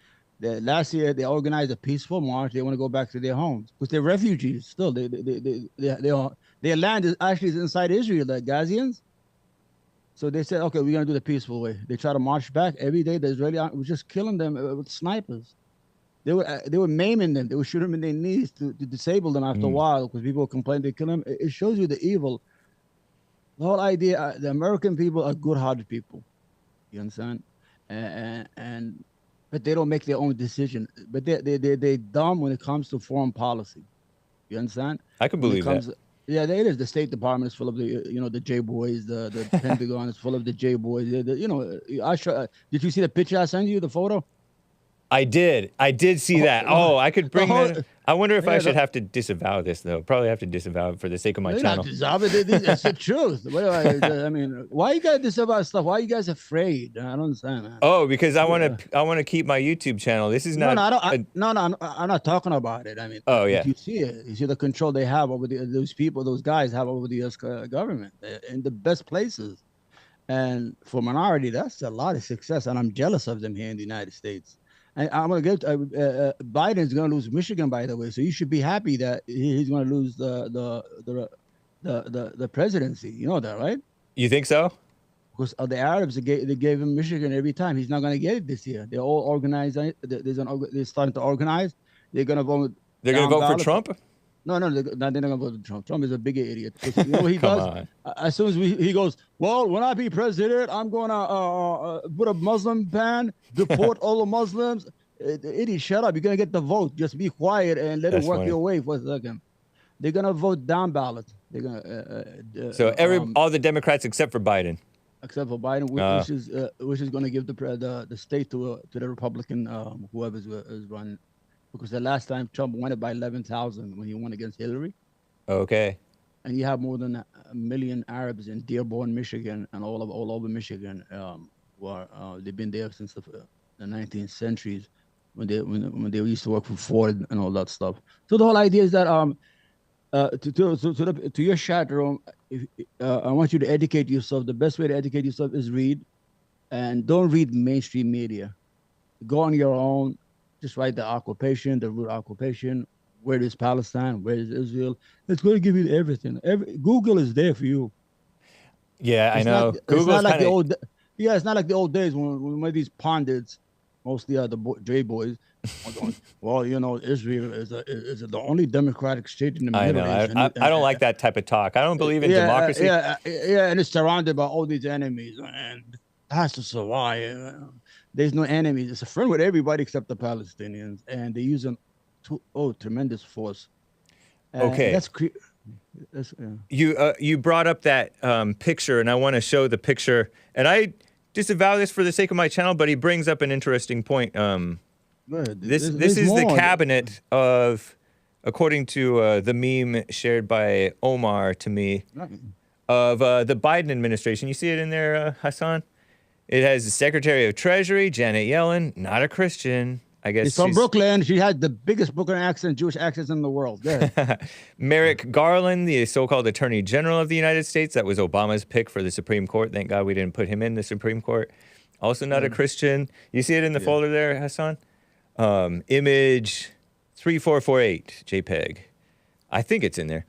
Last year they organized a peaceful march. They want to go back to their homes because they're refugees still. Their land is actually inside Israel, the Gazians. So they said, okay, we're gonna do the peaceful way. They try to march back every day. The Israeli army was just killing them with snipers. They were maiming them. They were shooting them in their knees to disable them after a while because people complained they kill them. It shows you the evil. The whole idea, the American people are good-hearted people. You understand? But they don't make their own decision. But they're dumb when it comes to foreign policy. You understand? I can believe that. Yeah, it is. The State Department is full of the J boys. The Pentagon is full of the J boys. Did you see the picture I sent you? The photo? I did see that. Oh, I could bring that. I wonder if I should have to disavow this, though. Probably have to disavow it for the sake of my channel. Disavow it. That's the truth. I mean, why you guys disavow stuff? Why are you guys afraid? I don't understand, man. Oh, because I want to keep my YouTube channel. This is not. No, I'm not talking about it. I mean, oh yeah. You see it. You see the control they have over those people. Those guys have over the U.S. government in the best places. And for minority, that's a lot of success. And I'm jealous of them here in the United States. And I'm gonna get Biden's gonna lose Michigan, by the way. So you should be happy that he's gonna lose the presidency. You know that, right? You think so? Because the Arabs they gave him Michigan every time. He's not gonna get it this year. They're all organized. They're starting to organize. They're gonna vote. They're gonna vote for Trump. No, they're not gonna vote for Trump. Trump is a bigger idiot. You know what he does? As soon as he goes, well, when I be president, I'm gonna put a Muslim ban, deport all the Muslims. Idiot, shut up! You're gonna get the vote. Just be quiet and let it work your way for a second. They're gonna vote down ballot. They're gonna. So all the Democrats except for Biden. Except for Biden, which is gonna give the state to the Republican whoever's running. because the last time Trump won it by 11,000 when he won against Hillary. Okay. And you have more than a million Arabs in Dearborn, Michigan, and all over Michigan. They've been there since the 19th centuries, when they used to work for Ford and all that stuff. So the whole idea is that to your chat room, I want you to educate yourself. The best way to educate yourself is read, and don't read mainstream media. Go on your own. Just write the occupation, the root occupation. Where is Palestine? Where is Israel? It's going to give you everything. Google is there for you. Yeah, I know. Google's like the old. Yeah, it's not like the old days when these pundits, mostly Dre boys, well, Israel is the only democratic state in the Middle East. I don't like that type of talk. I don't believe in democracy. Yeah, and it's surrounded by all these enemies, and it has to survive. There's no enemies. It's a friend with everybody except the Palestinians, and they use tremendous force. Okay. You brought up that picture, and I want to show the picture. And I disavow this for the sake of my channel, but he brings up an interesting point. This is the cabinet of, according to the meme shared by Omar to me, of the Biden administration. You see it in there, Hassan? It has the Secretary of Treasury, Janet Yellen, not a Christian. I guess she's from Brooklyn. She had the biggest Brooklyn accent, Jewish accents in the world. Merrick Garland, the so-called Attorney General of the United States. That was Obama's pick for the Supreme Court. Thank God we didn't put him in the Supreme Court. Also not a Christian. You see it in the folder there, Hassan? Image 3448, JPEG. I think it's in there.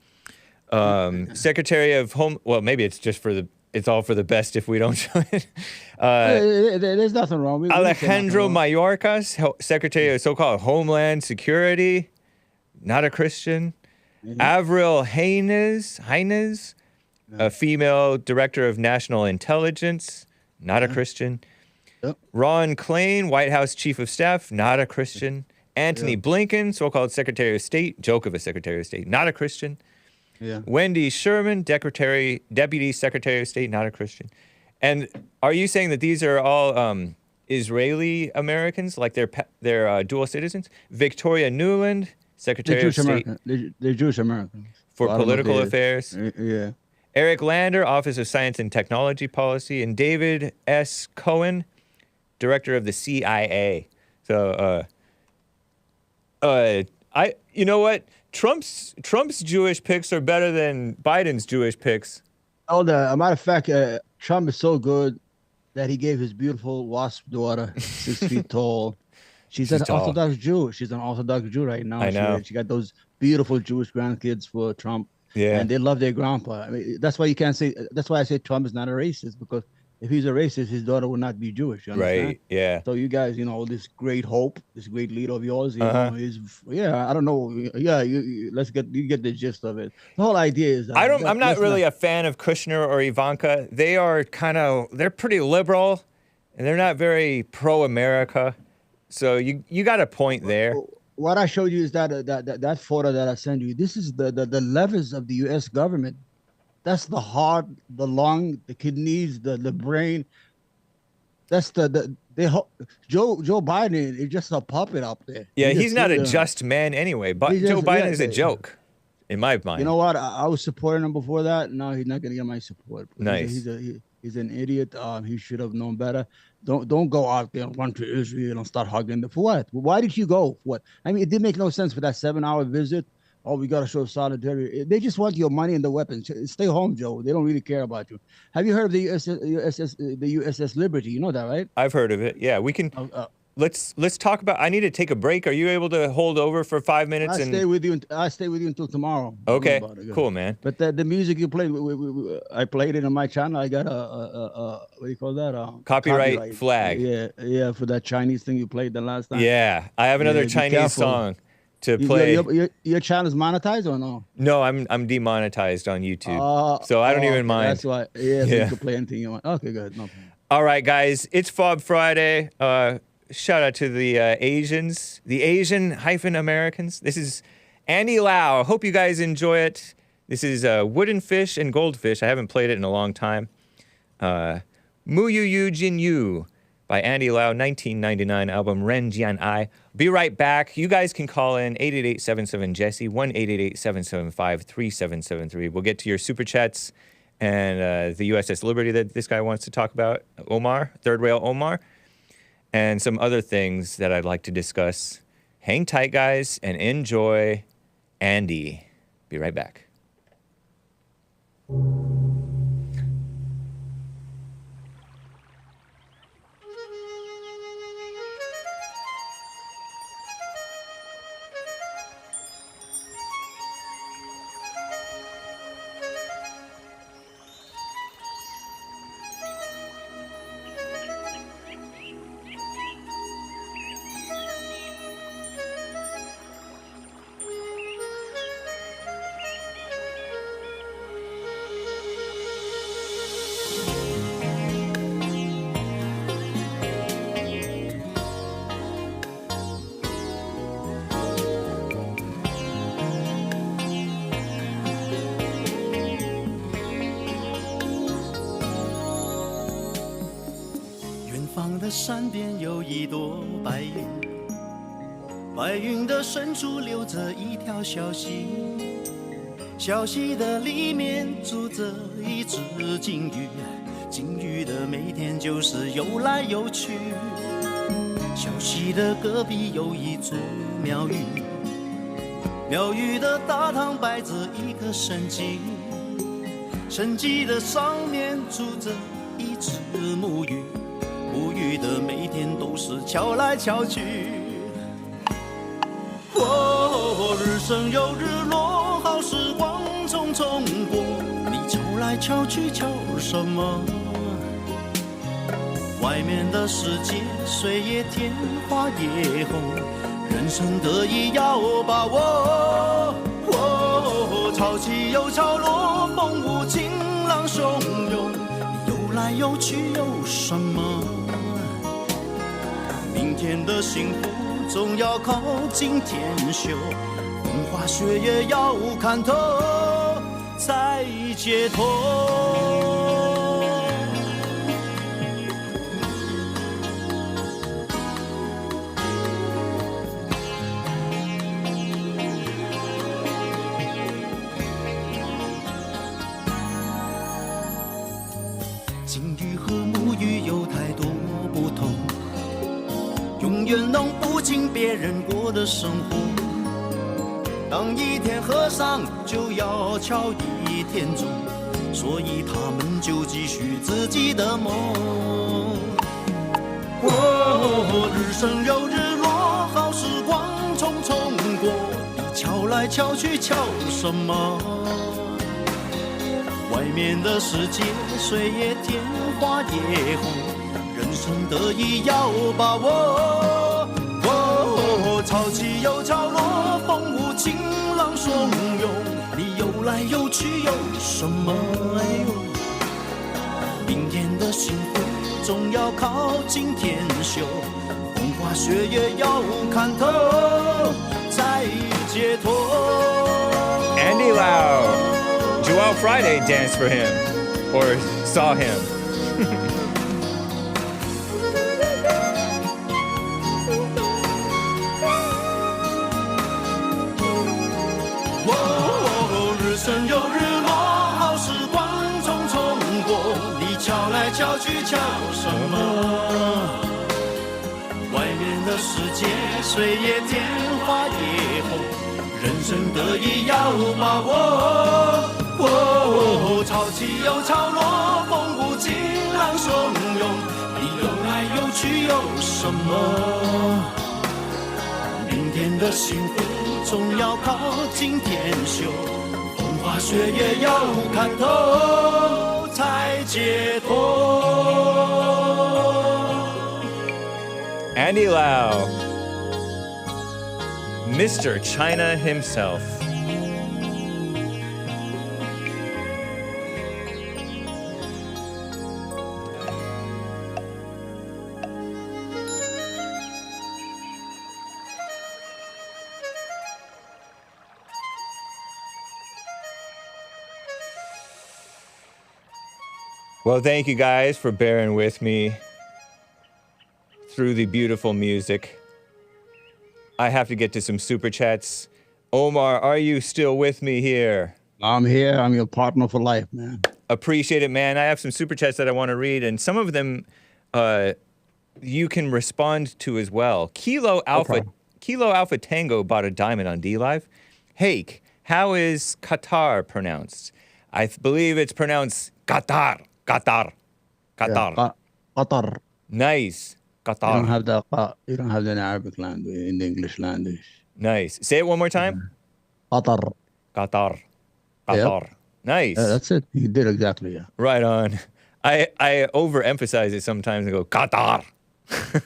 Secretary of Home... Well, maybe it's just for the... It's all for the best if we don't show it. There's nothing wrong. Alejandro Mayorkas, Secretary of so-called Homeland Security, not a Christian. Avril Haines, a female Director of National Intelligence, not a Christian. Ron Klain, White House Chief of Staff, not a Christian. Anthony Blinken, so-called Secretary of State, joke of a Secretary of State, not a Christian. Wendy Sherman, Deputy Secretary of State, not a Christian. And are you saying that these are all Israeli Americans, like they're dual citizens? Victoria Nuland, Secretary of State. They're Jewish Americans. For political affairs. Yeah. Eric Lander, Office of Science and Technology Policy, and David S. Cohen, Director of the CIA. So, you know what? Trump's Jewish picks are better than Biden's Jewish picks. Oh, a matter of fact, Trump is so good that he gave his beautiful WASP daughter 6 feet tall. She's an tall. Orthodox Jew. She's an Orthodox Jew right now. I know. She got those beautiful Jewish grandkids for Trump. Yeah. And they love their grandpa. I mean, that's why you can't say. That's why I say Trump is not a racist, because if he's a racist, his daughter would not be Jewish. You understand? Right. Yeah. So you guys, this great hope, this great leader of yours, I don't know. Yeah, you get the gist of it. The whole idea is. I'm not really a fan of Kushner or Ivanka. They are they're pretty liberal, and they're not very pro-America. So you got a point there. What I showed you is that photo that I sent you. This is the levers of the U.S. government. That's the heart, the lung, the kidneys, the brain. That's Joe Biden is just a puppet up there. Yeah, he's not a just man anyway. But Joe Biden is a joke, in my mind. You know what? I was supporting him before that. No, he's not going to get my support. Nice. He's an idiot. He should have known better. Don't go out there and run to Israel and start hugging them. For what? Why did you go? What? I mean, it didn't make no sense for that 7-hour visit. Oh, we got to show solidarity. They just want your money and the weapons. Stay home, Joe. They don't really care about you. Have you heard of the USS Liberty? You know that, right? I've heard of it. Yeah, we can. Let's talk about. I need to take a break. Are you able to hold over for 5 minutes? I'll stay with you until tomorrow. Okay, cool, man. But the music you played, I played it on my channel. I got a what do you call that? Copyright flag. Yeah, for that Chinese thing you played the last time. Yeah, I have another Chinese song to play. Your channel's monetized or no? No, I'm demonetized on YouTube, so I don't even mind. That's why. Yeah, so you can play anything you want. Okay, good. No problem. All right, guys, it's Fob Friday. Shout out to the Asians, the Asian-Americans. This is Andy Lau. Hope you guys enjoy it. This is Wooden Fish and Goldfish. I haven't played it in a long time. Muyu Yu Jin Yu. by Andy Lau, 1999 album Ren Jian Ai. Be right back. You guys can call in 888-77-JESSE, 1-888-775-3773. We'll get to your super chats and the USS Liberty that this guy wants to talk about, Omar, Third Rail Omar, and some other things that I'd like to discuss. Hang tight, guys, and enjoy Andy. Be right back.山边有一朵白云，白云的深处流着一条小溪，小溪的里面住着一只金鱼，金鱼的每天就是游来游去。小溪的隔壁有一座庙宇，庙宇的大堂摆着一个神迹，神迹的上面住着一只木鱼，木鱼的每天都是敲来敲去。哦，日升又日落，好时光匆匆过，你敲来敲去敲什么？外面的世界水也甜，花也红，人生得意要把握。哦，潮起又潮落，风舞晴朗汹涌，你游来游去有什么？明天的幸福总要靠今天修，风花雪月要看透才解脱。金鱼和木鱼有太多不同，永远弄不清别人过的生活。当一天和尚就要敲一天钟，所以他们就继续自己的梦。哦，日升又日落，好时光匆匆过，你敲来敲去敲什么？外面的世界水也甜，花也红，人生得意要把握。哦，潮起又潮落，风舞晴朗汹涌，你游来游去有什么？哎呦，明天的幸福总要靠今天修，风花雪月要看透才解脱。 Andy Lau. Joel Friday danced for him, or saw him.哦，日升又日落，好时光匆匆过，你敲来敲去敲什么？外面的世界水也甜，花也红，人生得意要把握。哦，潮起又潮落，风舞晴朗汹涌，你游来游去有什么？明天的幸福总要靠今天修，风花雪月要看透才解脱。 Andy Lau, Mr. China himself. Well, thank you guys for bearing with me through the beautiful music, I have to get to some super chats. Omar, are you still with me here? I'm here. I'm your partner for life, man. Appreciate it, man. I have some super chats that I want to read, and some of them you can respond to as well. Kilo Alpha Tango bought a diamond on D-Live. Hake, how is Qatar pronounced? I believe it's pronounced Qatar. Qatar. Qatar. Qatar. Nice. Qatar. You don't have the Arabic language, in the English language. Nice. Say it one more time. Qatar. Qatar. Qatar. Yep. Nice. That's it. You did exactly, yeah. Right on. I overemphasize it sometimes and go, Qatar.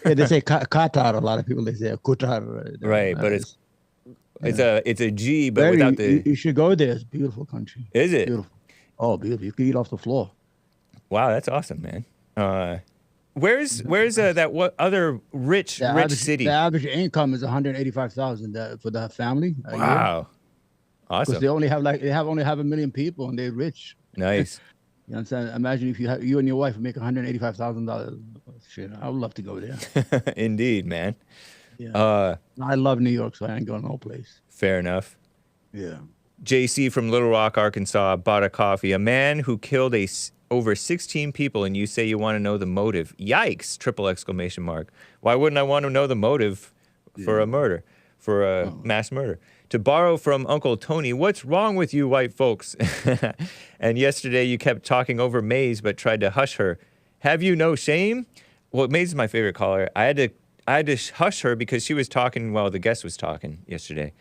Yeah, they say Qatar. A lot of people, they say Qatar. Right, but it's a G, but without the... You should go there. It's a beautiful country. Is it? Beautiful. Oh, beautiful. You can eat off the floor. Wow, that's awesome, man. Where's that what other rich city? The average income is $185,000 for the family. Wow, awesome. Because they only have $1 million people and they're rich. Nice. You understand? Imagine if you and your wife make $185,000. Shit, I would love to go there. Indeed, man. Yeah. I love New York, so I ain't going no place. Fair enough. Yeah. JC from Little Rock, Arkansas, bought a coffee. A man who killed over 16 people, and you say you want to know the motive. Yikes! ! Why wouldn't I want to know the motive for a murder, for a mass murder? To borrow from Uncle Tony, what's wrong with you white folks? And yesterday you kept talking over Maze, but tried to hush her. Have you no shame? Well, Maze is my favorite caller. I had to hush her because she was talking while the guest was talking yesterday.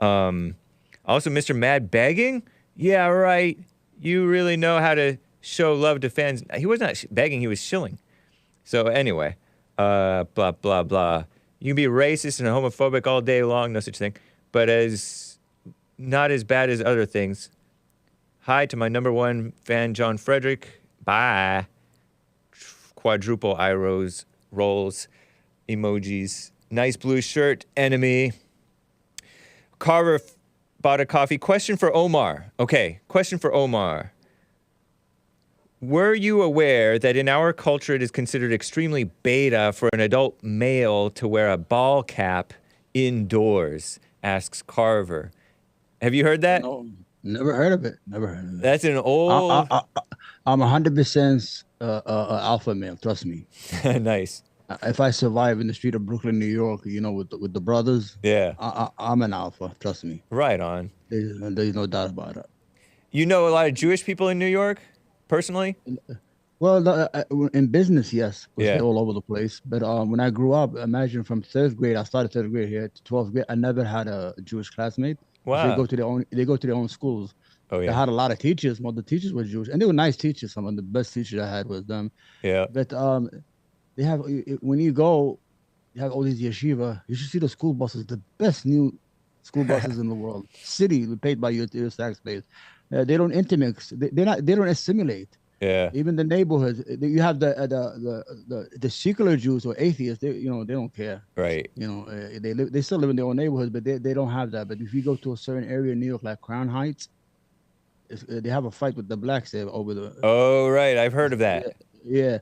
Also, Mr. Mad begging? Yeah, right. You really know how to show love to fans. He was not begging, he was shilling. So anyway, blah, blah, blah. You can be racist and homophobic all day long, no such thing, but not as bad as other things. Hi to my #1 fan, John Frederick. Bye. Quadruple eye rolls, emojis. Nice blue shirt, enemy. Carver bought a coffee. Question for Omar. Okay, question for Omar. Were you aware that in our culture it is considered extremely beta for an adult male to wear a ball cap indoors? Asks Carver. Have you heard that? No, never heard of it. That's an old... I'm 100% alpha male, trust me. Nice. If I survive in the street of Brooklyn, New York, with the brothers, yeah, I'm an alpha, trust me. Right on. There's no doubt about it. You know a lot of Jewish people in New York, personally? Well, in business, yes. Yeah. All over the place. But when I grew up, imagine from 3rd grade, I started 3rd grade here to 12th grade, I never had a Jewish classmate. Wow. They go to their own schools. Oh, yeah. They had a lot of teachers. Well, the teachers were Jewish, and they were nice teachers. Some of the best teachers I had was them. Yeah. But they have, when you go, you have all these yeshiva. You should see the school buses, the best new school buses in the world. City paid by your taxpayers. They don't intermix. They don't assimilate. Yeah. Even the neighborhoods. You have the secular Jews or atheists. They don't care. Right. They still live in their own neighborhoods, but they don't have that. But if you go to a certain area in New York, like Crown Heights, they have a fight with the blacks there over the. Oh right, I've heard of that. Yeah.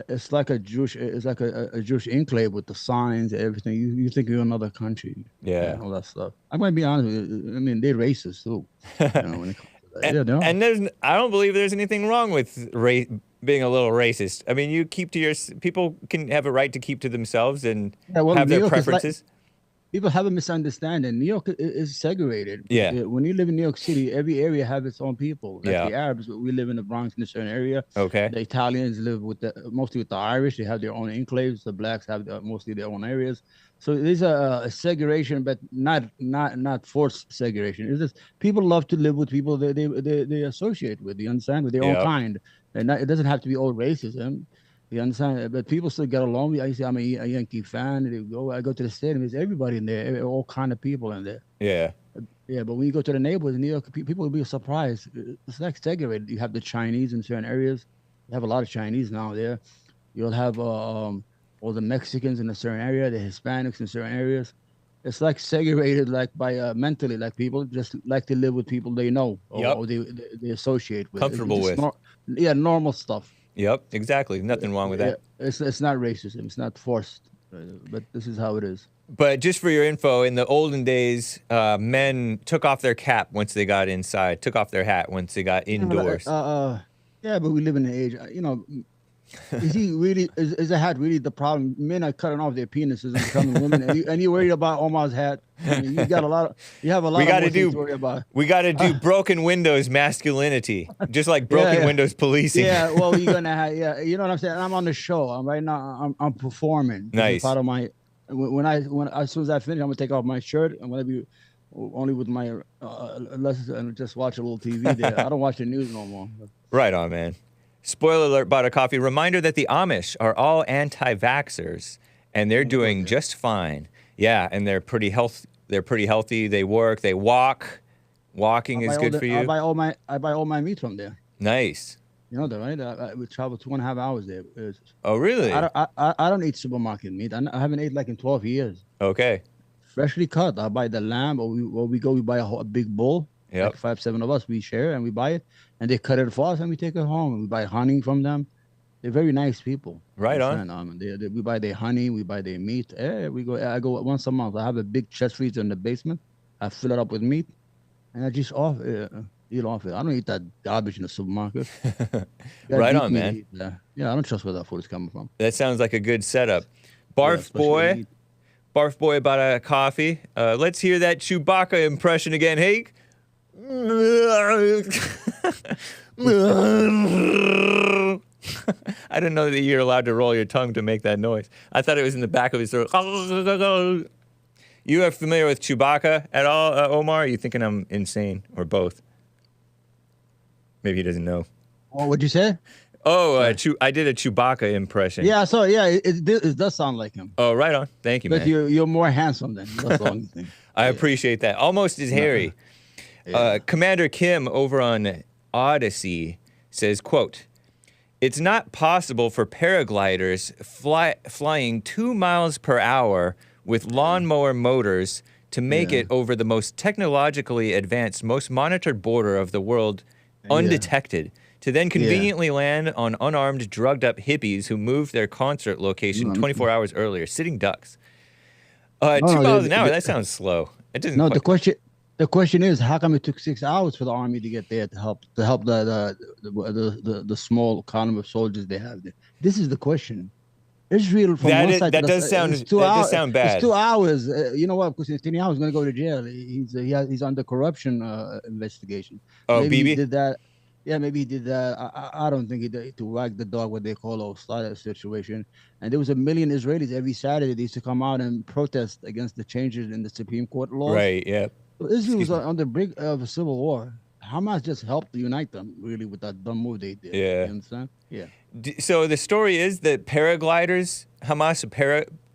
It's like a Jewish enclave with the signs and everything. You think you're another country. Yeah. All that stuff. I'm gonna be honest with you. I mean, they're racist too. When it comes to that. And I don't believe there's anything wrong with being a little racist. I mean, you keep to people can have a right to keep to themselves and have their preferences. People have a misunderstanding. New York is segregated. Yeah. When you live in New York City, every area has its own people. Like yeah. The Arabs, we live in the Bronx in a certain area. Okay. The Italians live mostly with the Irish. They have their own enclaves. The blacks have mostly their own areas. So there's a segregation, but not forced segregation. It's just people love to live with people they associate with. You understand? With their own kind, and it doesn't have to be all racism. You understand? But people still get along. I say I'm a Yankee fan. I go to the stadium. There's everybody in there. All kind of people in there. Yeah. Yeah, but when you go to the neighborhoods in New York, people will be surprised. It's like segregated. You have the Chinese in certain areas. You have a lot of Chinese now there. You'll have all the Mexicans in a certain area, the Hispanics in certain areas. It's like segregated, like by mentally, like people just like to live with people they know or they associate with. Comfortable with. Normal stuff. Yep, exactly. Nothing wrong with that. It's not racism. It's not forced. But this is how it is. But just for your info, in the olden days, men took off their cap once they got inside, took off their hat once they got indoors. Yeah, but we live in an age, is he really, is the hat really the problem? Men are cutting off their penises and becoming women, and you worried about Omar's hat? I mean, you have a lot of things to worry about. We got to do broken windows masculinity, just like broken windows policing. Yeah, well, you're gonna have, you know what I'm saying? I'm on the show. I'm performing. Nice. Part of my, when as soon as I finish, I'm gonna take off my shirt. I'm gonna be only with my lessons and just watch a little TV there. I don't watch the news no more. Right on, man. Spoiler alert, bought a coffee. Reminder that the Amish are all anti-vaxxers, and they're doing just fine. Yeah, and they're pretty healthy. They work. They walk. Walking is good for you. I buy all my meat from there. Nice. You know that, right? I would travel 2.5 hours there. Oh, really? I don't eat supermarket meat. I haven't ate like in 12 years. Okay. Freshly cut. I buy the lamb, or we buy a big bull. Yep. Like 5, 7 of us, we share and we buy it, and they cut it for us and we take it home. We buy honey from them. They're very nice people. Right on. We buy their honey, we buy their meat. I go once a month. I have a big chest freezer in the basement. I fill it up with meat, and I just eat off it. I don't eat that garbage in the supermarket. Right on, man. Yeah, I don't trust where that food is coming from. That sounds like a good setup. Barf boy bought a coffie. Let's hear that Chewbacca impression again, Hake. I didn't know that you're allowed to roll your tongue to make that noise. I thought it was in the back of his throat. You are familiar with Chewbacca at all, Omar? Are you thinking I'm insane, or both? Maybe he doesn't know. Oh, what'd you say? Oh, I did a Chewbacca impression. Yeah, so it does sound like him. Oh, right on. Thank you, man. But you're more handsome than him. That's the only thing. I appreciate that. Almost as hairy. Commander Kim over on Odyssey says, quote, "It's not possible for paragliders flying 2 miles per hour with lawnmower motors to make it over the most technologically advanced, most monitored border of the world undetected, to then conveniently land on unarmed, drugged-up hippies who moved their concert location 24 hours earlier, sitting ducks. 2 miles an hour, that sounds slow. It doesn't. No, the question is, how come it took 6 hours for the army to get there to help the small column of soldiers they have there? This is the question. Israel from one side does sound bad. It's 2 hours. You know what? Because Netanyahu is going to go to jail. He's under corruption investigation. Oh, maybe Bibi he did that. Yeah, maybe he did that. I don't think he did to wag the dog, what they call a startup situation. And there was 1 million Israelis every Saturday. They used to come out and protest against the changes in the Supreme Court law. Right. Yeah. So Israel was on the brink of a civil war. Hamas just helped unite them, really, with that dumb move they did. Yeah. You understand? Yeah. So the story is that paragliders, Hamas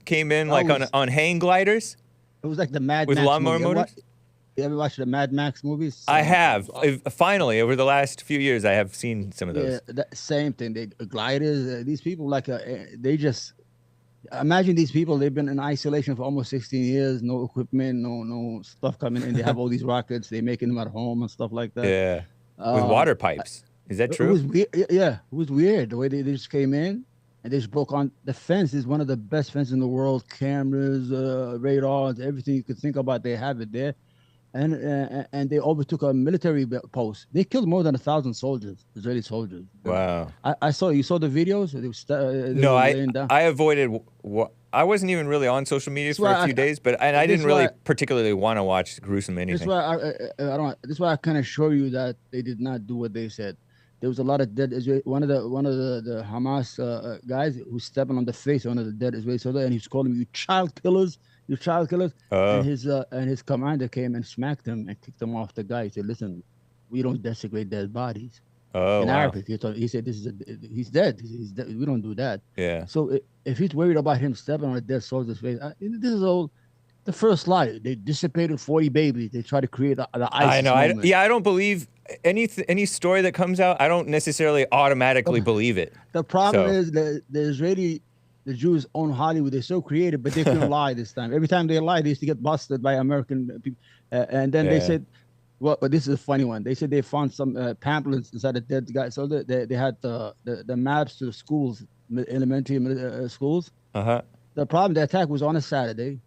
came in on hang gliders? It was like the Mad Max. With lawnmower motors? You ever watched the Mad Max movies? I have. Finally, over the last few years, I have seen some of those. Yeah, same thing. They gliders. These people, they just... Imagine these people, they've been in isolation for almost 16 years, no equipment, no stuff coming in. They have all these rockets, they're making them at home and stuff like that. Yeah, with water pipes. Is that true? It was weird. Yeah, it was weird the way they just came in and they just broke on. The fence is one of the best fences in the world. Cameras, radars, everything you could think about, they have it there. And they overtook a military post. They killed more than 1,000 soldiers, Israeli soldiers. Wow. You saw the videos? No, I avoided. I wasn't even really on social media for a few days, but I didn't really particularly want to watch gruesome anything. That's why I can assure you that they did not do what they said. There was a lot of dead Israeli. One of the Hamas guys who stepped on the face of one of the dead Israeli soldiers, and he was calling you child killers. You child killers. And his commander came and smacked him and kicked him off the guy. He said, "Listen, we don't desecrate dead bodies." In Arabic, he said, "He's dead. He's dead. We don't do that." Yeah. So if he's worried about him stepping on a dead soldier's face, this is all the first lie. They dissipated 40 babies. They try to create the ISIS I know. moment. I don't believe any story that comes out. I don't necessarily automatically believe it. The problem is the Jews own Hollywood. They're so creative, but they couldn't lie this time. Every time they lie, they used to get busted by American people. And then they said, Well, but this is a funny one. They said they found some pamphlets inside the dead guy. So they had the maps to the schools, elementary schools. Uh-huh. The problem, the attack was on a Saturday.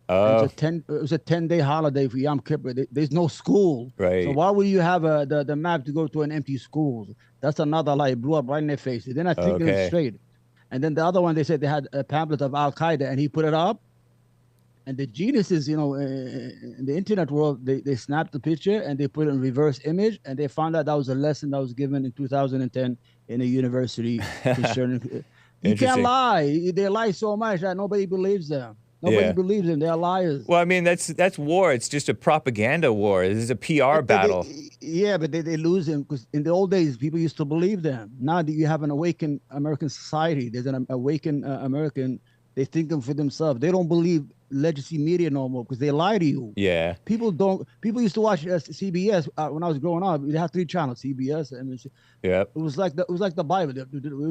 Oh, It was a 10-day holiday for Yom Kippur. There's no school. right. So why would you have the map to go to an empty school? That's another lie. It blew up right in their face. They're not thinking Okay. it straight. And then the other one, they said they had a pamphlet of Al Qaeda, and he put it up. And the geniuses, in the internet world, they snapped the picture and they put it in reverse image, and they found out that was a lesson that was given in 2010 in a university concerning. You Interesting. can't lie. They lie so much that nobody believes them. Nobody Yeah. believes them. They're liars. Well, I mean, that's war. It's just a propaganda war. This is a PR battle. But they lose them because in the old days, people used to believe them. Now that you have an awakened American society, there's an awakened American. They think them for themselves. They don't believe legacy media no more because they lie to you. Yeah. People used to watch CBS when I was growing up. They had 3 channels: CBS, MSC. Yep. It was like the Bible.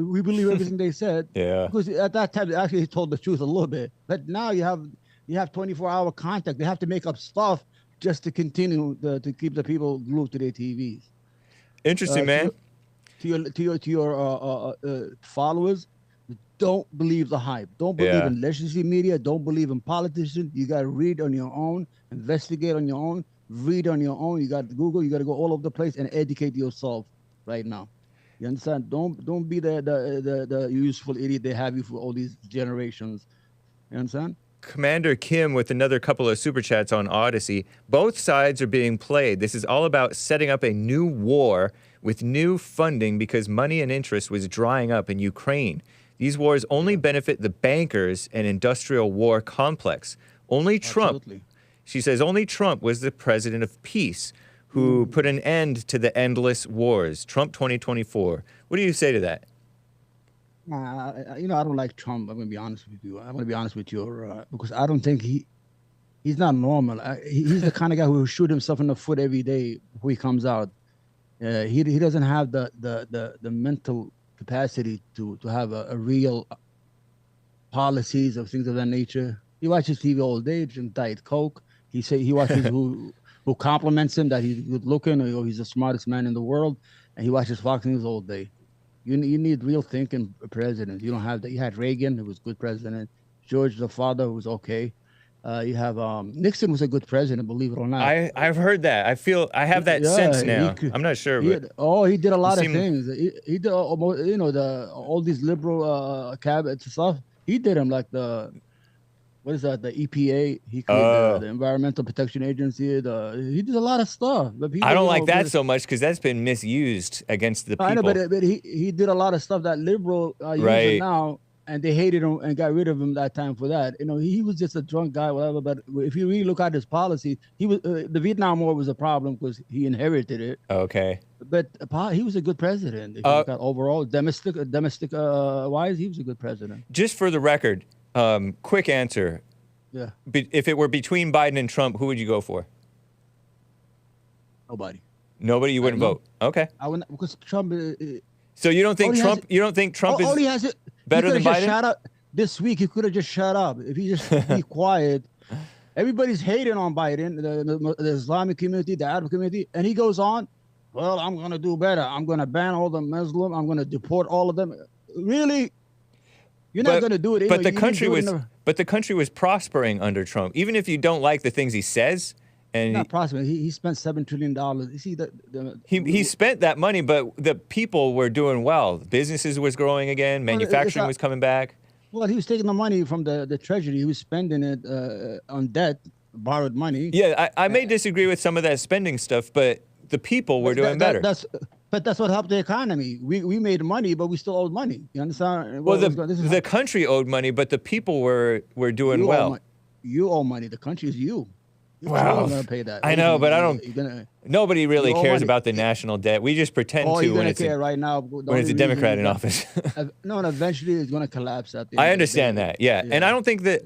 We believe everything they said. Yeah. Because at that time they actually told the truth a little bit. But now you have 24-hour contact. They have to make up stuff just to continue to keep the people glued to their TVs. Interesting, man. To your followers, don't believe the hype. Don't believe Yeah. in legacy media. Don't believe in politicians. You got to read on your own, investigate on your own, read on your own. You got to Google. You got to go all over the place and educate yourself right now. You understand? Don't be the useful idiot they have you for all these generations. You understand? Commander Kim with another couple of super chats on Odyssey. Both sides are being played. This is all about setting up a new war with new funding because money and interest was drying up in Ukraine. These wars only benefit the bankers and industrial war complex. Only Trump, Absolutely. she says, only Trump was the president of peace who put an end to the endless wars. Trump 2024. What do you say to that? I don't like Trump. I'm gonna be honest with you. I'm gonna be honest with you, because I don't think he's not normal. He's the kind of guy who will shoot himself in the foot every day before he comes out. He doesn't have the mental capacity to have a real policies of things of that nature. He watches TV all day, drinks Diet Coke. He watches who compliments him that he's good looking or he's the smartest man in the world, and he watches Fox News all day. You need real thinking presidents. You don't have that. You had Reagan, who was a good president. George, the father, who was okay. You have Nixon was a good president, believe it or not. I've heard that. I have that sense now. I'm not sure, but he did a lot of things. He did almost, all these liberal cabinets and stuff. He did them like the EPA. He created the Environmental Protection Agency. He did a lot of stuff. But people, I don't like that so much because that's been misused against the people. I know, but he did a lot of stuff that liberal use now, and they hated him and got rid of him that time for that. He was just a drunk guy, whatever. But if you really look at his policy, he was the Vietnam War was a problem because he inherited it. Okay. But he was a good president. If you look at overall domestic wise, he was a good president. Just for the record, quick answer. Yeah. If it were between Biden and Trump, who would you go for? Nobody. Nobody. You wouldn't vote. Okay. I wouldn't, because Trump. So you don't think Trump? You don't think Trump is better than Biden? Shut up. This week he could have just shut up. If he just be quiet. Everybody's hating on Biden, the Islamic community, the Arab community, and he goes on. Well, I'm gonna do better. I'm gonna ban all the Muslims. I'm gonna deport all of them. Really? You're not gonna do it. But the country was prospering under Trump. Even if you don't like the things he says, and not prospering. He spent $7 trillion. You see he spent that money, but the people were doing well. Businesses was growing again. Manufacturing was coming back. Well, he was taking the money from the treasury. He was spending it on debt, borrowed money. Yeah, I may disagree with some of that spending stuff, but the people were doing better. But that's what helped the economy. We made money, but we still owed money. You understand? Well, the country owed money, but the people were doing well. You owe money. The country is you. Wow. Gonna pay that. I know, but I don't. Nobody really cares about the national debt. We just pretend to when it's right now when it's a Democrat in office. No, and eventually it's going to collapse. I understand that. Yeah, and I don't think that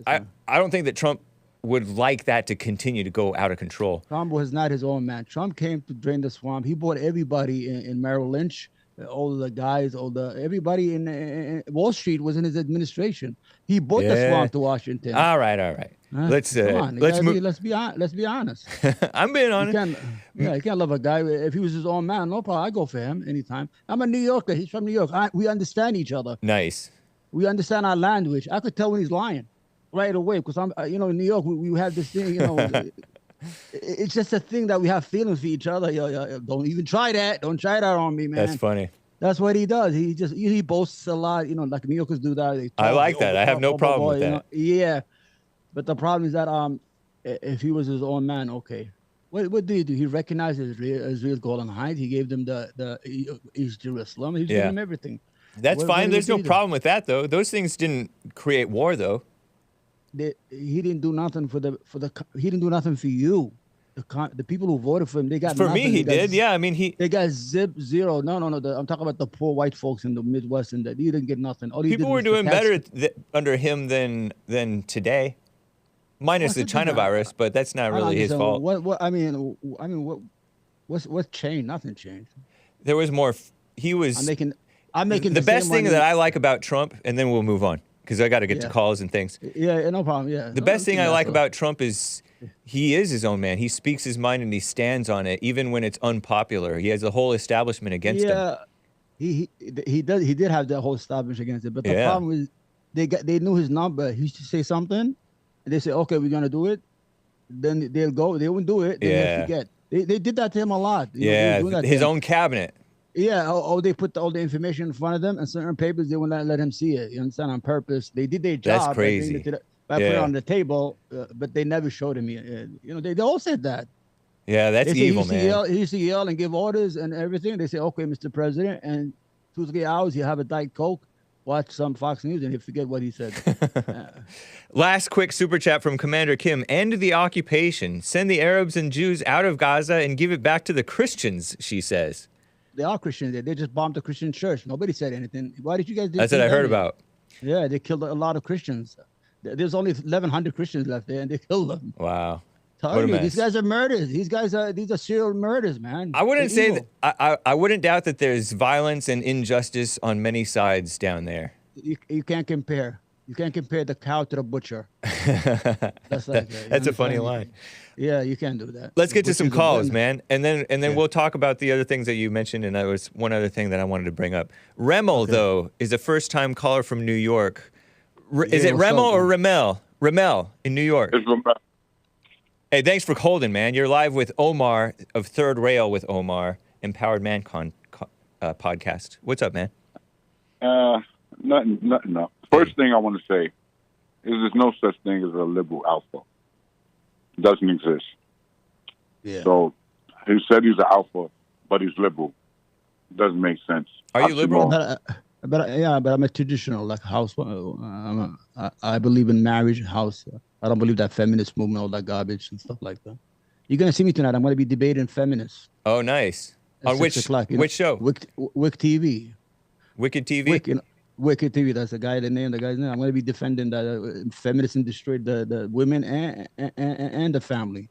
I don't think that Trump would like that to continue to go out of control. Trump was not his own man. Trump came to drain the swamp. He bought everybody in Merrill Lynch all the guys, everybody in Wall Street was in his administration. He bought the Yeah. swamp to Washington. All right. Let's Come on, let's move. let's be honest. I'm being You honest. you can't love a guy if he was his own man. No problem, I go for him anytime. I'm a New Yorker. He's from New York. We understand each other. Nice. We understand our language. I could tell when he's lying right away because I'm, in New York, we have this thing, it's just a thing that we have feelings for each other. Don't even try that. Don't try that on me, man. That's funny. That's what he does. He boasts a lot, like New Yorkers do that. They I talk, like that. I have no problem with that. Yeah. But the problem is that if he was his own man, okay. What did he do? He recognized Israel's Golden Heights. He gave them the East Jerusalem. He gave them everything. That's fine. There's no problem with that, though. Those things didn't create war, though. He didn't do nothing he didn't do nothing for you. The people who voted for him, they got For nothing. me, he did. Yeah, I mean, they got zero. No. I'm talking about the poor white folks in the Midwest, and that he didn't get nothing. People were doing better under him than today, minus the China virus. But that's not really his fault. What changed? Nothing changed. There was more. He was. I'm making the best thing that I like about Trump, and then we'll move on because I got to get to calls and things. Yeah, no problem. Yeah. The best thing I like about Trump is he is his own man. He speaks his mind and he stands on it, even when it's unpopular. He has the whole establishment against him. He did have the whole establishment against it, but the problem is they knew his number. He used to say something, and they say, "Okay, we're gonna do it." Then they'll go. They won't do it. Then they forget. They did that to him a lot. His own cabinet. Yeah, they put all the information in front of them, and certain papers they wouldn't let him see it. You understand? On purpose. They did their job. That's crazy. I put it on the table, but they never showed him. They all said that. Yeah, that's evil, man. He used to yell and give orders and everything. They say, "Okay, Mr. President," and 2-3 hours you have a Diet Coke, watch some Fox News, and you forget what he said. Last quick super chat from Commander Kim. End the occupation. Send the Arabs and Jews out of Gaza and give it back to the Christians, she says. They are Christians there. They just bombed the Christian church. Nobody said anything. Why did you guys do That's what I heard about. Yeah, they killed a lot of Christians. There's only 1,100 Christians left there, and they killed them. Wow. These guys are murders. These are serial murders, man. I wouldn't say that. I wouldn't doubt that there's violence and injustice on many sides down there. You can't compare. You can't compare the cow to the butcher. That's a funny line. Yeah, you can't do that. Let's get to some calls, man, and then we'll talk about the other things that you mentioned. And there was one other thing that I wanted to bring up. REMELL, though, is a first-time caller from New York. Is it REMELL or REMELL? REMELL in New York. It's REMELL. Hey, thanks for holding, man. You're live with Omar of Third Rail with Omar, Empowered Man podcast. What's up, man? Nothing. No. First thing I want to say is there's no such thing as a liberal alpha. It doesn't exist. Yeah. So he said he's an alpha, but he's liberal. Doesn't make sense. Are you liberal? But I'm a traditional like house. I believe in marriage, house. I don't believe that feminist movement, all that garbage and stuff like that. You're gonna see me tonight. I'm gonna be debating feminists. Oh, nice. On which show? Whick TV. Wicked TV. Wicked TV. That's the guy's name. I'm gonna be defending that feminists destroyed the women and the family.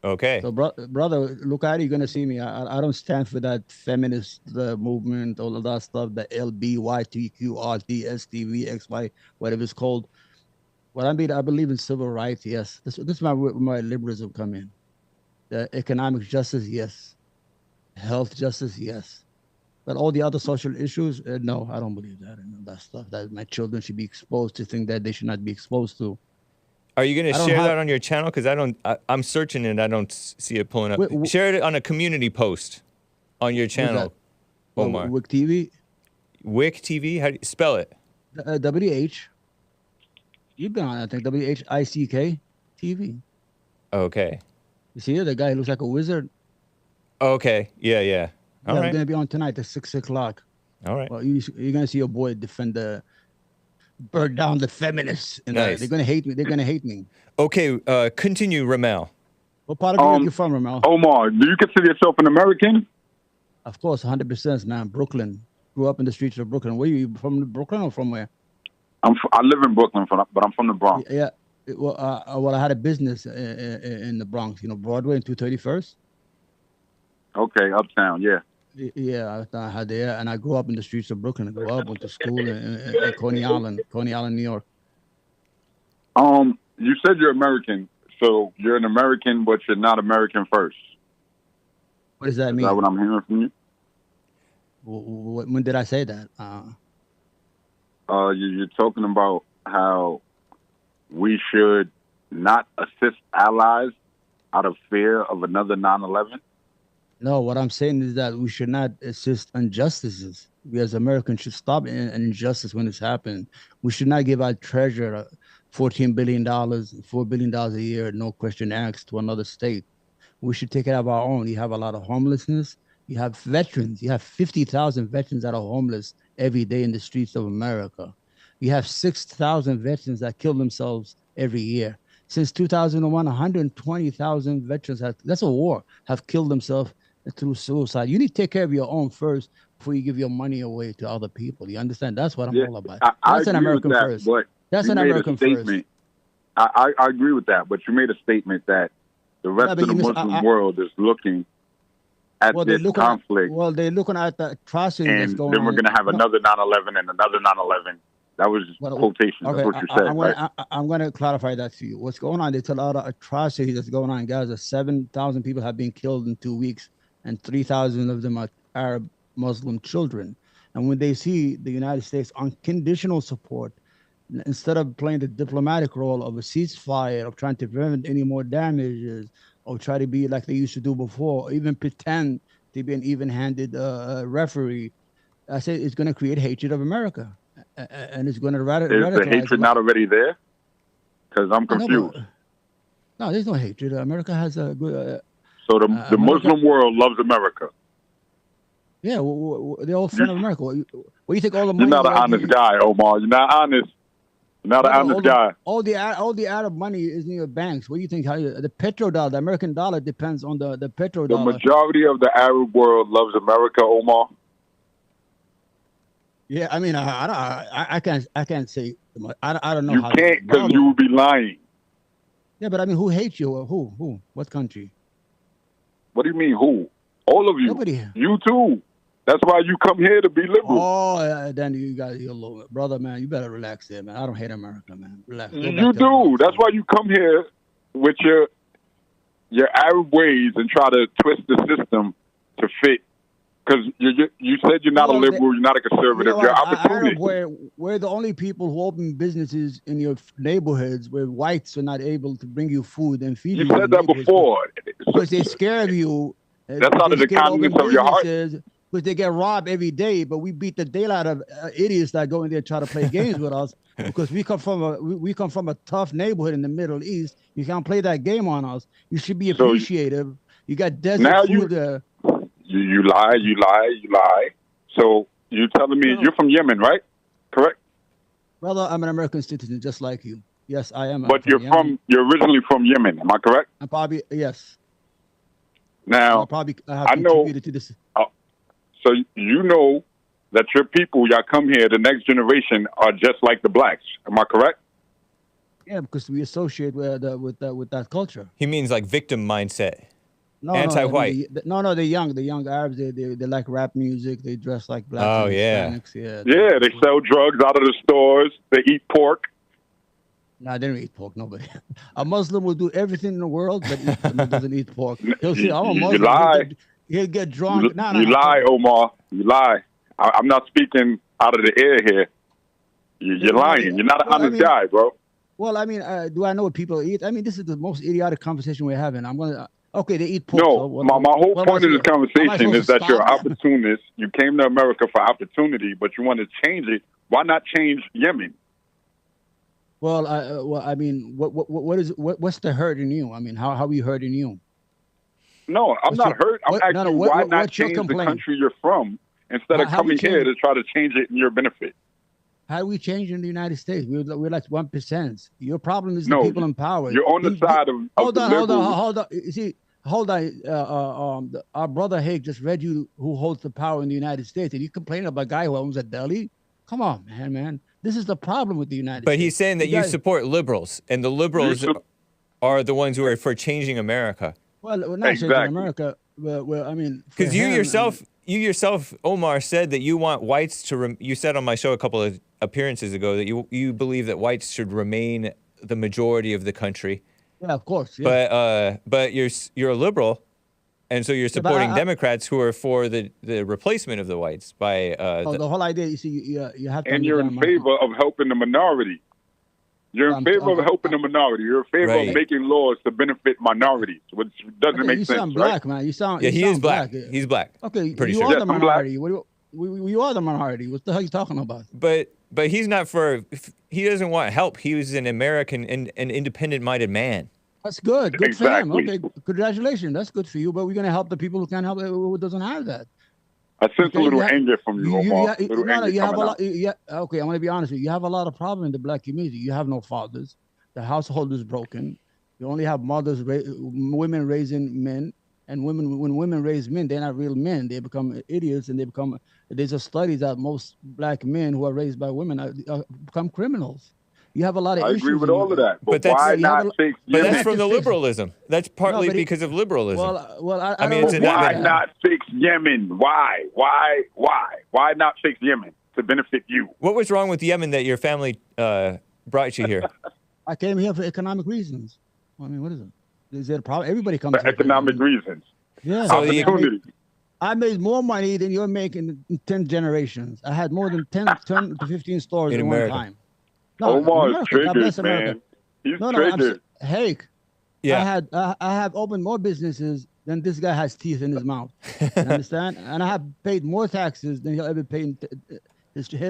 Okay. So, brother, look at it. You're gonna see me. I don't stand for that feminist movement, all of that stuff. The LBYTQRT, STV, XY, whatever it's called. What I believe in civil rights. Yes, this is where my liberalism come in. The economic justice, yes. Health justice, yes. But all the other social issues, no, I don't believe that and that stuff. That my children should be exposed to things that they should not be exposed to. Are you going to share that on your channel? Because I'm searching it. I don't see it pulling up. Share it on a community post on your channel, Omar. Whick TV. Whick TV? How do you spell it? WH. You've been on, I think, WHICK TV. Okay. You see it? The guy looks like a wizard. Okay. Yeah. All right. We're going to be on tonight at 6 o'clock. All right. Well, you're going to see your boy defend burn down the feminists. And nice. They're going to hate me. They're going to hate me. Okay. Continue, REMELL. What part of New York you from, REMELL? Omar, do you consider yourself an American? Of course, 100%, man. Brooklyn. Grew up in the streets of Brooklyn. Where you from? Brooklyn or from where? I live in Brooklyn, but I'm from the Bronx. Yeah. Well, I had a business in the Bronx. Broadway and 231st. Okay, uptown. Yeah. Yeah, I had there, and I grew up in the streets of Brooklyn. I grew up, went to school in Coney Island, New York. You said you're American, so you're an American, but you're not American first. What does that Is mean? that what I'm hearing from you? When did I say that? You're talking about how we should not assist allies out of fear of another 9/11. No, what I'm saying is that we should not assist injustices. We as Americans should stop an injustice when it's happening. We should not give our treasure $14 billion, $4 billion a year, no question asked, to another state. We should take it of our own. You have a lot of homelessness. You have veterans. You have 50,000 veterans that are homeless every day in the streets of America. You have 6,000 veterans that kill themselves every year. Since 2001, 120,000 veterans that's a war, have killed themselves through suicide. You need to take care of your own first before you give your money away to other people. You understand? That's what I'm all about. That's an American first. That's an American first. I agree with that, but you made a statement that the rest of the Muslim world is looking at this conflict. They're looking at the atrocity that's going on. And then we're going to have another 9/11 and another 9/11. That was just quotation. Okay, that's what you said. I'm going to clarify that to you. What's going on? There's a lot of atrocity that's going on in Gaza. 7,000 people have been killed in 2 weeks, and 3,000 of them are Arab Muslim children. And when they see the United States unconditional support, instead of playing the diplomatic role of a ceasefire, of trying to prevent any more damages, or try to be like they used to do before, or even pretend to be an even-handed referee, I say it's going to create hatred of America. And it's going to radicalize. Is the hatred not already there? Because I'm confused. No, there's no hatred. America has a good... So the Muslim world loves America. Yeah, they're all fans of America. What do you think all the money... You're not an honest guy, Omar. You're not honest. You're not an honest guy. All the Arab money is in your banks. What do you think? The petrodollar, the American dollar depends on the petrodollar. The majority of the Arab world loves America, Omar. Yeah, I mean, I can't say. I don't know. You can't, because you would be lying. Yeah, but I mean, who hates you? Who? What country? What do you mean, who? All of you. Nobody. You too. That's why you come here to be liberal. Oh, then you got your little brother, man. You better relax there, man. I don't hate America, man. Relax. You do. That's why you come here with your Arab ways and try to twist the system to fit. Because you said you're not a liberal, you're not a conservative, you're opportunist. We're the only people who open businesses in your neighborhoods where whites are not able to bring you food and feed you. You said that before. Because they scare of you. That's out of the kindness of your heart. Because they get robbed every day, but we beat the daylight out of idiots that go in there and try to play games with us. Because we come from a tough neighborhood in the Middle East. You can't play that game on us. You should be appreciative. You got desert food there. You lie. So you're telling me you're from Yemen, right? Correct? Brother, I'm an American citizen, just like you. Yes, I am. But you're originally from Yemen, am I correct? I'm probably, yes. Now, I know. To this. So you know that your people, y'all come here, the next generation are just like the blacks. Am I correct? Yeah, because we associate with that culture. He means like victim mindset. No, anti-white. No, they're young. The young Arabs, they like rap music. They dress like black. Oh, yeah. Hispanics. Yeah, they sell drugs out of the stores. They eat pork. No, they don't eat pork. Nobody. A Muslim will do everything in the world, but he doesn't eat pork. He'll say, "I'm a Muslim." You lie. He'll get drunk. You lie, Omar. You lie. I'm not speaking out of the air here. You're lying. You're not an honest guy, bro. Well, I mean, do I know what people eat? I mean, this is the most idiotic conversation we're having. Okay, they eat pork. No, my whole point of this conversation is that you're an opportunist. You came to America for opportunity, but you want to change it. Why not change Yemen? Well, I mean, what's the hurt in you? I mean, how are we hurting you? No, I'm not hurt. I'm asking why not change the country you're from instead of coming here to try to change it in your benefit? How do we change in the United States? We're like 1%. Your problem is the people in power. You're on the side of hold on. You see, hold on. Our brother Hake just read you who holds the power in the United States, and you complain about a guy who owns a deli? Come on, man. This is the problem with the United States. But he's saying that you support liberals, and the liberals are the ones who are for changing America. Well, we're not changing America. Well, I mean, because you yourself you yourself, Omar, said that you want whites to. You said on my show a couple of appearances ago that you believe that whites should remain the majority of the country. Yeah, of course. Yeah. But you're a liberal, and so you're supporting Democrats who are for the replacement of the whites by. The whole idea, you see, you have to. And you're in favor of helping the minority. You're in favor of helping the minority. You're in favor of making laws to benefit minorities, which doesn't make sense. You sound black, man. You sound. Yeah, he is black. He's black. Okay, pretty you sure. are the minority. You are the minority. What the hell are you talking about? But he's not for. He doesn't want help. He was an American and an independent-minded man. That's good. Good for him. Okay, congratulations. That's good for you. But we're gonna help the people who can't help, who doesn't have that. I sense a little anger from you, Omar. You have a lot. Okay, I'm gonna be honest with you. You have a lot of problems in the black community. You have no fathers. The household is broken. You only have mothers, women raising men, and when women raise men, they're not real men. They become idiots, and there's a study that most black men who are raised by women become criminals. You have a lot of issues. I agree with all of that. But why not fix Yemen? But that's from the liberalism. That's partly because of liberalism. I mean, why not fix Yemen? Why? Why not fix Yemen to benefit you? What was wrong with Yemen that your family brought you here? I came here for economic reasons. I mean, what is it? Is there a problem? Everybody comes for economic reasons. Yeah. Opportunity. I made more money than you're making in 10 generations. I had more than 10 to 15 stores in one time. No, Omar's triggered, man. He's triggered. Hake. Yeah. I have opened more businesses than this guy has teeth in his mouth. You understand? And I have paid more taxes than he'll ever pay him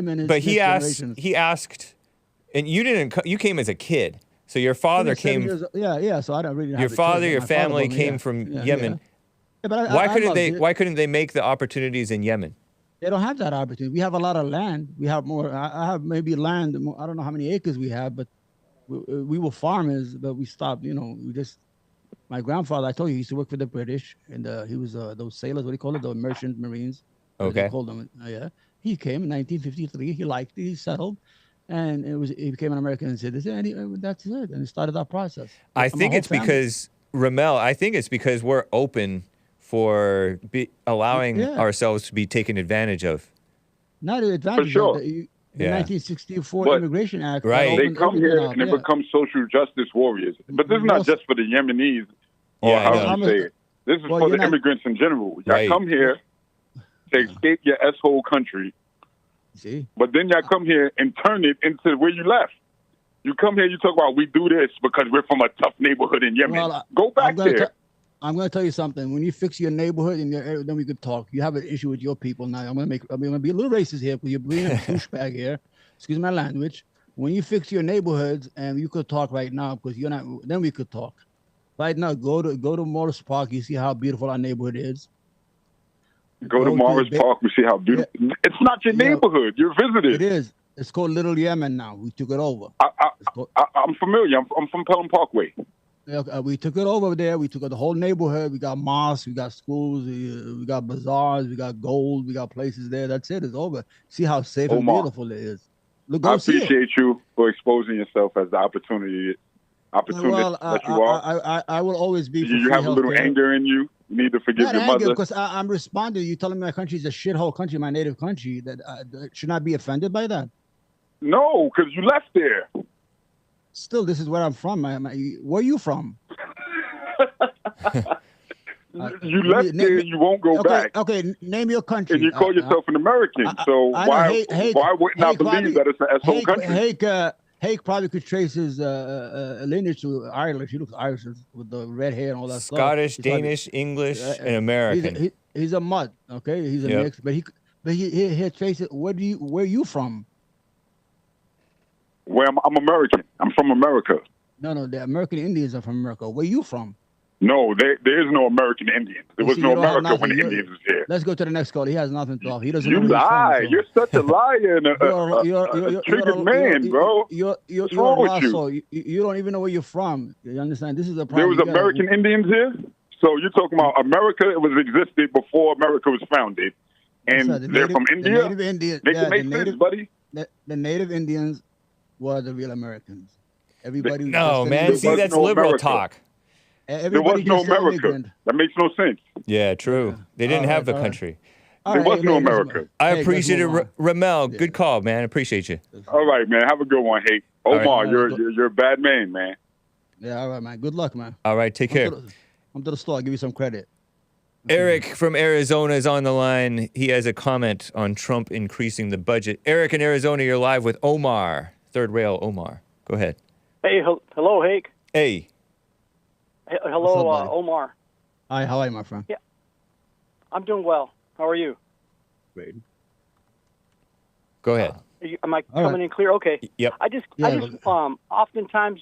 and his. But he asked, and you didn't. You came as a kid, so your father came. So I don't really. Your father, your family came from Yemen. Yeah, but why couldn't they make the opportunities in Yemen? They don't have that opportunity. We have a lot of land. We have more. I have maybe land. I don't know how many acres we have, but we were farmers, but we stopped. We just. My grandfather, I told you, he used to work for the British, and he was those sailors. What do you call it? The merchant marines. Okay. They called them. Yeah. He came in 1953. He liked it. He settled, and he became an American citizen. And that's it. And he started that process. I think it's because REMELL. I think it's because we're open for allowing ourselves to be taken advantage of. Not advantage. For sure. The 1964 Immigration Act. Right. They come here and they become social justice warriors. But this is not just for the Yemenis or how you say it. This is for the immigrants in general. Y'all come here to escape your S-hole country. See? But then y'all come here and turn it into where you left. You come here, you talk about we do this because we're from a tough neighborhood in Yemen. Well, go back there. I'm going to tell you something. When you fix your neighborhood, then we could talk. You have an issue with your people now. I'm going to be a little racist here because you're bringing a douchebag here. Excuse my language. When you fix your neighborhoods, and you could talk right now because you're not. Then we could talk. Right now, go to Morris Park. You see how beautiful our neighborhood is. Go to Morris Park. We see how beautiful. Yeah. It's not your neighborhood. You're visited. It is. It's called Little Yemen now. We took it over. I'm familiar. I'm from Pelham Parkway. We took it over there. We took the whole neighborhood. We got mosques, we got schools, we got bazaars, we got gold, we got places there. That's it. It's over. See how safe and beautiful it is. Look, I appreciate you for exposing yourself as the opportunist that you are. I will always be. You have a little anger in you. You need to forgive your mother. Because I'm responding. You telling me my country is a shithole country, my native country. That should not be offended by that. No, because you left there. Still, this is where I'm from. Where are you from? You left there and you won't go back. Okay, name your country. And you call yourself an American. So why wouldn't I believe that it's an S-hole country? Hake probably could trace his lineage to Ireland. He looks Irish with the red hair and all that stuff. Scottish, Danish, English, and American. He's a mutt. Okay, he's a mix. But he traces. Where are you from? Well, I'm American. I'm from America. No, the American Indians are from America. Where are you from? No, there is no American Indians. There was no America when the Indians was here. Let's go to the next call. He has nothing to talk. He doesn't. You lie. You're such a liar and a triggered man, bro. What's wrong with you? You don't even know where you're from. You understand? This is a problem. There was American Indians here. So you're talking about America? It was existed before America was founded, and they're from India. The native Indians. Make it make sense, buddy. The native Indians were the real Americans. Everybody. No, man. See, that's liberal talk. There was no America. That makes no sense. Yeah, true. They didn't have the country. All It right, was hey, New let's America. move- I hey, let's appreciate it, move on. Ramel. Yeah. Good call, man. I appreciate you. All right, man. Have a good one, Hake. All right. Omar, you're a bad man, man. Yeah, all right, man. Good luck, man. All right, take care. I'm to the store. I'll give you some credit. Eric from Arizona is on the line. He has a comment on Trump increasing the budget. Eric in Arizona, you're live with Omar. Third Rail Omar. Go ahead. Hey, hello, Hake. Hey. Hello, What's up, buddy? Omar. Hi, how are you, my friend? Yeah. I'm doing well. How are you? Great. Go ahead. Am I All coming right. in clear? Okay. Yep. I just Yeah, oftentimes,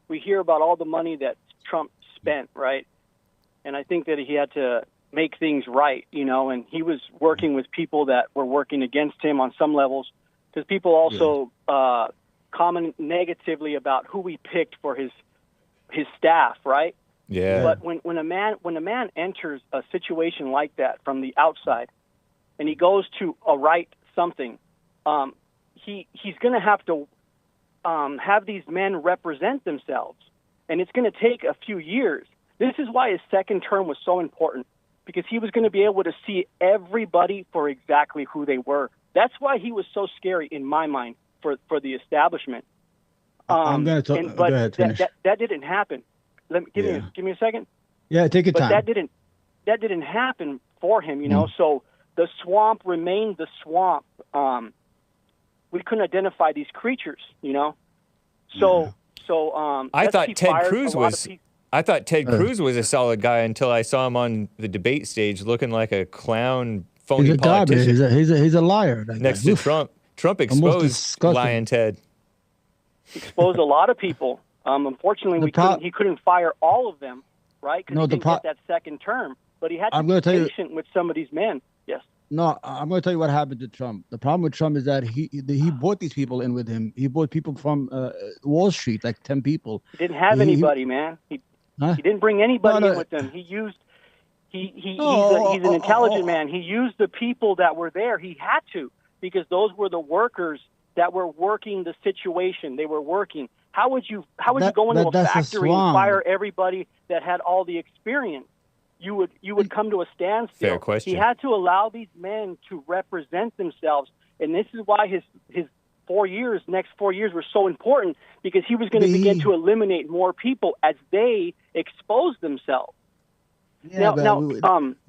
we hear about all the money that Trump spent, right? And I think that he had to make things right, and he was working with people that were working against him on some levels, because people also comment negatively about who he picked for his staff, right? Yeah. But when a man enters a situation like that from the outside, and he goes to write something, he's going to have to have these men represent themselves, and it's going to take a few years. This is why his second term was so important, because he was going to be able to see everybody for exactly who they were. That's why he was so scary in my mind for the establishment. I'm going to talk. But Go ahead, finish. that didn't happen. Give me a second. Yeah, take your But time. that didn't happen for him, So the swamp remained the swamp. We couldn't identify these creatures, So I thought he Ted fired Cruz a lot of was. people. I thought Ted Cruz was a solid guy until I saw him on the debate stage looking like a clown, phony He's a garbage. politician He's a liar. that next guy. to Oof. Trump. Trump exposed disgusting. Lion Ted. Exposed a lot of people. Unfortunately, he couldn't fire all of them, right? Because No, he the didn't get that second term. But he had to I'm be gonna tell you- patient with some of these men. Yes. No, I'm going to tell you what happened to Trump. The problem with Trump is that he brought these people in with him. He brought people from Wall Street, like 10 people. He didn't have He- anybody, man. Huh? He didn't bring anybody No, no. in with him. He's No, an intelligent man. He used the people that were there. He had to, because those were the workers that were working the situation. They were working. How would you go into a that's a factory and swamp. fire everybody that had all the experience? You would come to a standstill. Fair question. He had to allow these men to represent themselves, and this is why his next 4 years were so important, because he was going to begin to eliminate more people as they expose themselves. Yeah, Now,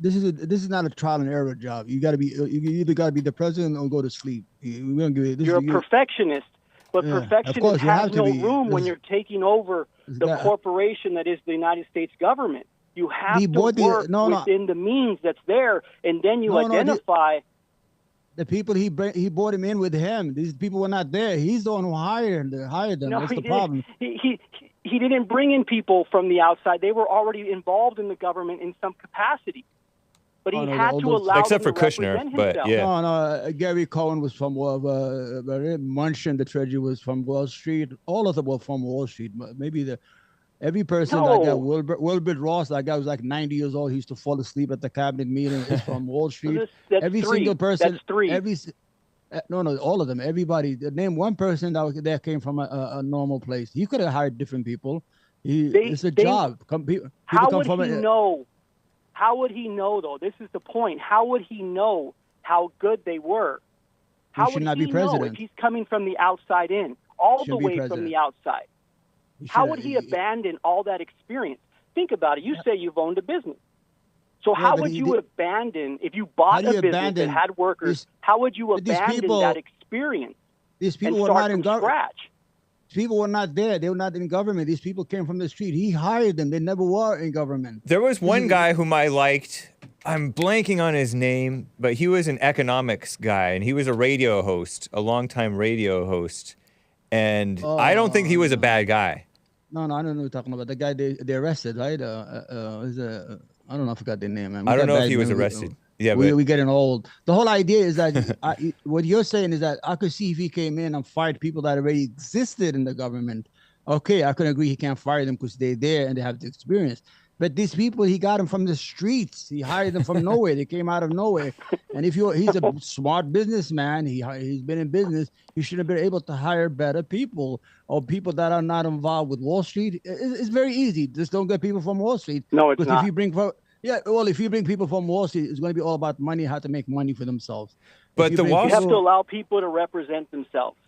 this is not a trial and error job. You either got to be the president or go to sleep. We don't give you this. You're a perfectionist, but Yeah, of perfectionist course, you have has to no be. room when This- you're taking over the that- corporation that is the United States government. You have He to bought the- work no, no. within the means that's there, and then you No, no, identify. The people he brought him in with him. These people were not there. He's the one who hired them. No, That's he the didn't. problem. He didn't bring in people from the outside. They were already involved in the government in some capacity. But he Oh, no, had all to those- allow Except them for to Kushner, represent but himself. yeah. No, Gary Cohen was from Munchin, the treasury was from Wall Street. All of them were from Wall Street. Maybe every person that got No. Wilbur Ross, that guy was like 90 years old. He used to fall asleep at the cabinet meeting. Is from Wall Street. That's Every three. single person. That's three. No, all of them. Everybody. Name one person that came from a normal place. He could have hired different people. It's a job. People How come would from he know? How would he know, though? This is the point. How would he know how good they were? How should would not he be know president. if he's coming from the outside in, all the Shouldn't be way from president. the outside? How would he abandon all that experience? Think about it. You say you've owned a business. So Yeah, how but would he you did- abandon, if you How bought do a you business abandon that had workers, these- how would you but these abandon people- that experience These and people were start not in from government. scratch? People were not there. They were not in government. These people came from the street. He hired them. They never were in government. There was one guy whom I liked. I'm blanking on his name, but he was an economics guy, and he was a radio host, a longtime radio host. And I don't think he was a bad guy. No, I don't know what you're talking about. The guy they arrested, right? I don't know. I forgot their name. Man. I don't know if bad he was memory. arrested. Yeah, we but getting old. The whole idea is that what you're saying is that I could see if he came in and fired people that already existed in the government. Okay, I can agree he can't fire them because they're there and they have the experience. But these people, he got them from the streets. He hired them from nowhere. They came out of nowhere. And he's a smart businessman. He's been in business. He should have been able to hire better people or people that are not involved with Wall Street. It's very easy. Just don't get people from Wall Street. No, it's Because not. if you bring Yeah, well, if you bring people from Wall Street, it's going to be all about money, how to make money for themselves. But If the bring Wall You have Street- to allow people to represent themselves,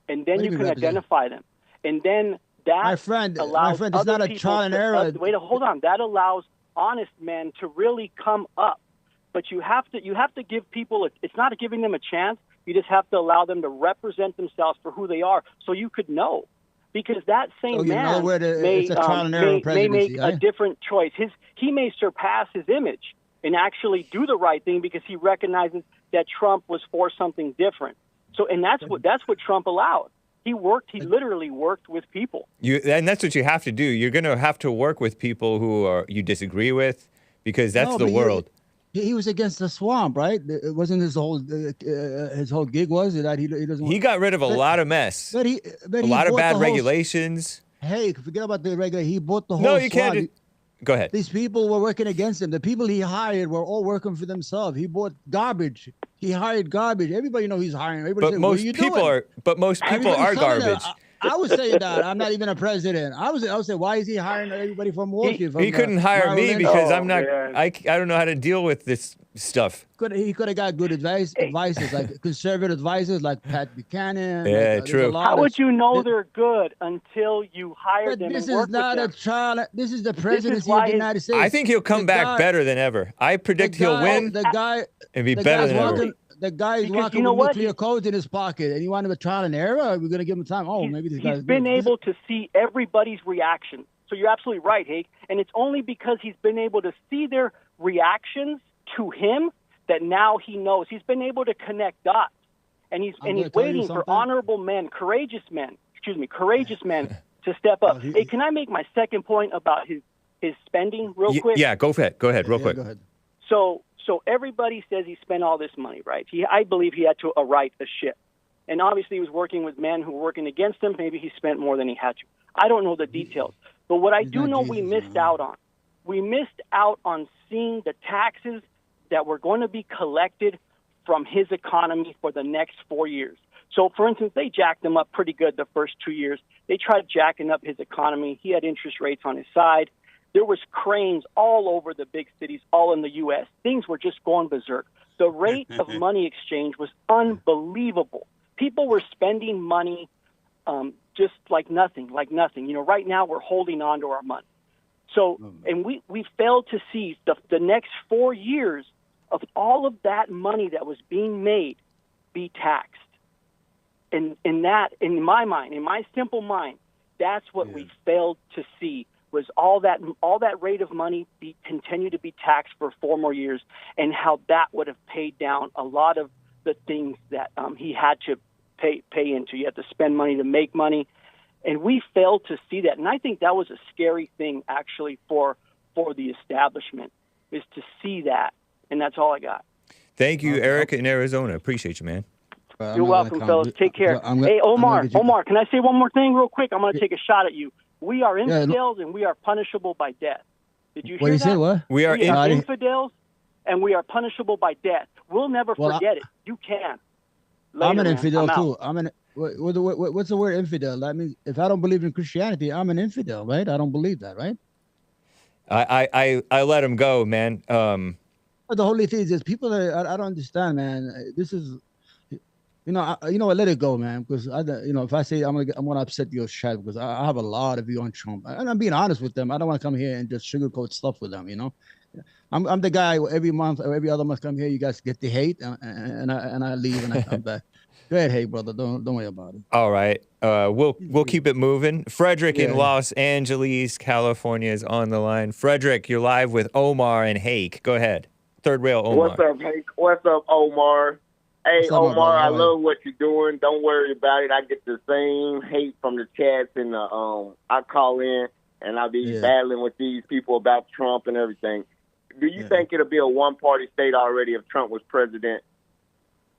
and then What do you you can mean represent? identify them, and then that My friend, allows it's other not a people trial and to- error. wait, hold on. That allows honest men to really come up, but you have to give people. It's not giving them a chance. You just have to allow them to represent themselves for who they are, so you could know. Because that same in man other words, may, it's a trial and error may presidency, make a right? different choice. He may surpass his image and actually do the right thing because he recognizes that Trump was for something different. So, and that's what Trump allowed. He literally worked with people. And that's what you have to do. You're going to have to work with people who you disagree with, because that's the but world. He was against the swamp, right? It wasn't his whole gig was that he doesn't. He got rid of a lot of mess. But he a lot of bad regulations. Hey, forget about the regular. He bought the whole. No, you swamp. can't. Go ahead. These people were working against him. The people he hired were all working for themselves. He bought garbage. He hired garbage. Everybody knows he's hiring. Everybody But said, most what are you people doing? are. But most people Everybody's are telling garbage. him. I was saying that. I'm not even a president. I was saying, why is he hiring everybody from Wall Street? He couldn't hire me because I'm not. man. I don't know how to deal with this stuff. He could have got good advices, like conservative advisors, like Pat Buchanan. Yeah, there's true. a lot How of- would you know they're good until you hire But them this and work is not with a them? trial. This is the presidency of why the his- United States. I think he'll come The back guy- better than ever. I predict the he'll guy- win The guy and be the better guy's than ever. walking, the guy is Because walking you know with what? nuclear codes in his pocket, and you want him a trial and error? We're gonna give him time. Oh, maybe this guy's He's been good. able to see everybody's reaction. So you're absolutely right, Hake. And it's only because he's been able to see their reactions to him that now he knows. He's been able to connect dots. And he's I'm gonna tell you waiting for something. honorable men, courageous men to step up. Hey, can I make my second point about his spending real quick? Yeah, go ahead. Go ahead, real quick. Go ahead. So everybody says he spent all this money, right? I believe he had to right a ship. And obviously he was working with men who were working against him. Maybe he spent more than he had to. I don't know the details. But what I do not know Jesus, we missed man. out on. We missed out on seeing the taxes that were going to be collected from his economy for the next 4 years. So, for instance, they jacked him up pretty good the first 2 years. They tried jacking up his economy. He had interest rates on his side. There was cranes all over the big cities, all in the U.S. Things were just going berserk. The rate of money exchange was unbelievable. People were spending money just like nothing. You know, right now we're holding on to our money. So, and we failed to see the next 4 years of all of that money that was being made be taxed. And that, in my mind, in my simple mind, that's what we failed to see, was all that rate of money continue to be taxed for 4 more years, and how that would have paid down a lot of the things that he had to pay into. You had to spend money to make money, and we failed to see that. And I think that was a scary thing, actually, for the establishment, is to see that. And that's all I got. Thank you, Eric in Arizona. Appreciate you, man. You're welcome, fellas. Take care. Hey, Omar, can I say one more thing real quick? I'm going to take a shot at you. We are infidels and we are punishable by death. Did you hear What that? you say? What? We are infidels and we are punishable by death. We'll never forget it. You can. Later, I'm an man. infidel I'm too. out. What's the word infidel? That means if I don't believe in Christianity, I'm an infidel, right? I don't believe that, right? I let him go, man. But the holy thing is, people I don't understand, man. This is, what? Let it go, man. Because if I say I'm gonna upset your chat, because I have a lot of view on Trump, and I'm being honest with them. I don't want to come here and just sugarcoat stuff with them. I'm the guy every month or every other month come here. You guys get the hate, and I leave and I come back. Go ahead, hey brother. Don't worry about it. All right. We'll keep it moving. Frederick in Los Angeles, California is on the line. Frederick, you're live with Omar and Hake. Go ahead. Third Rail Omar. What's up, Hake? What's up, Omar? Hey, What's up, Omar, I brother? love what you're doing. Don't worry about it. I get the same hate from the chats, and I call in, and I be battling with these people about Trump and everything. Do you think it'll be a one-party state already if Trump was president?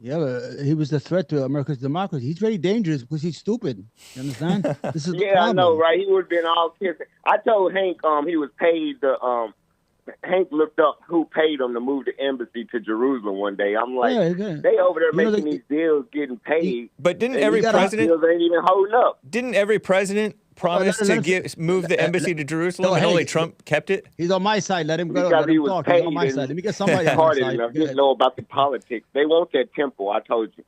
Yeah, but he was a threat to America's democracy. He's very dangerous because he's stupid. You understand? This is the Yeah, I problem. know, right? He would have been all kissing. I told Hank he was paid Hank looked up who paid him to move the embassy to Jerusalem one day. I'm like, they over there making these deals, getting paid. But didn't and every these president deals ain't even holding up? Didn't every president promised to move the embassy to Jerusalem, and only Trump kept it? He's on my side. Let him go. Because Let he him was talk. paid He's on my and side. Let me get somebody on my hard side. enough. Didn't know about the politics. They want that temple. I told you.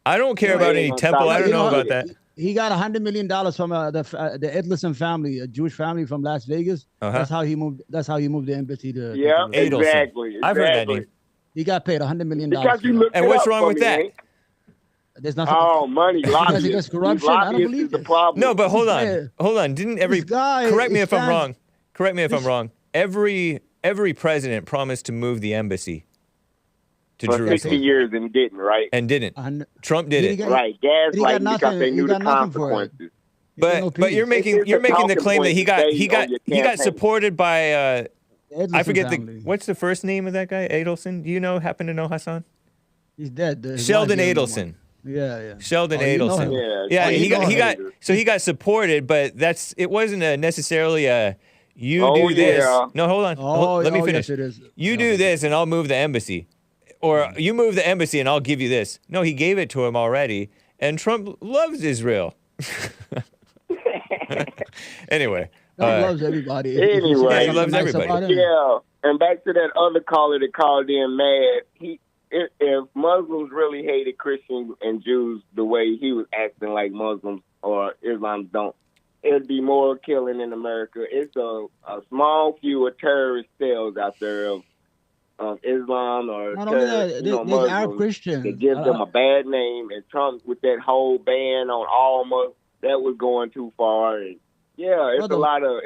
I don't care about any temple. I don't know about that. He got $100 million from the Edlison family, a Jewish family from Las Vegas. That's how he moved. That's how he moved the embassy to. Yeah, Adelson. exactly. I've heard that name. He got paid $100 million. Because you looked And it what's up wrong for with me, that? Hank. There's nothing. Oh, money, lobbyists. Because corruption. I don't Lobbyists believe is the this. problem. No, but hold on. Didn't every This guy correct me is if I'm trans- wrong? Correct me if I'm wrong. Every president promised to move the embassy to for Jerusalem 60 years and didn't, right? and didn't. And Trump did He it. got- Right, he got gaslighting nothing- because they he knew the got nothing for it. consequences. But you're making the talking claim that he point got to he say got on your he got campaign. supported by Edlison I forget family. what's the first name of that guy? Adelson? Do you happen to know, Hassan? He's dead. His Sheldon wife gave him Adelson. one. Yeah. Sheldon Oh, you know Adelson. him. Yeah, Oh, he you know got him. so he got supported, but it wasn't necessarily a you Oh, do this. yeah. No, hold on. Let me finish. Yes, it is. You do this and I'll move the embassy. Or you move the embassy and I'll give you this. No, he gave it to him already. And Trump loves Israel. Anyway. God loves everybody. Anyway. He loves everybody. Yeah, and back to that other caller that called in mad. If Muslims really hated Christians and Jews the way he was acting like Muslims or Islam don't, it'd be more killing in America. It's a small few of terrorist cells out there of Islam or Not only that, there's Arab Muslims Christians. that give them a bad name. And Trump with that whole ban on all Muslims, that was going too far. And yeah, it's a lot of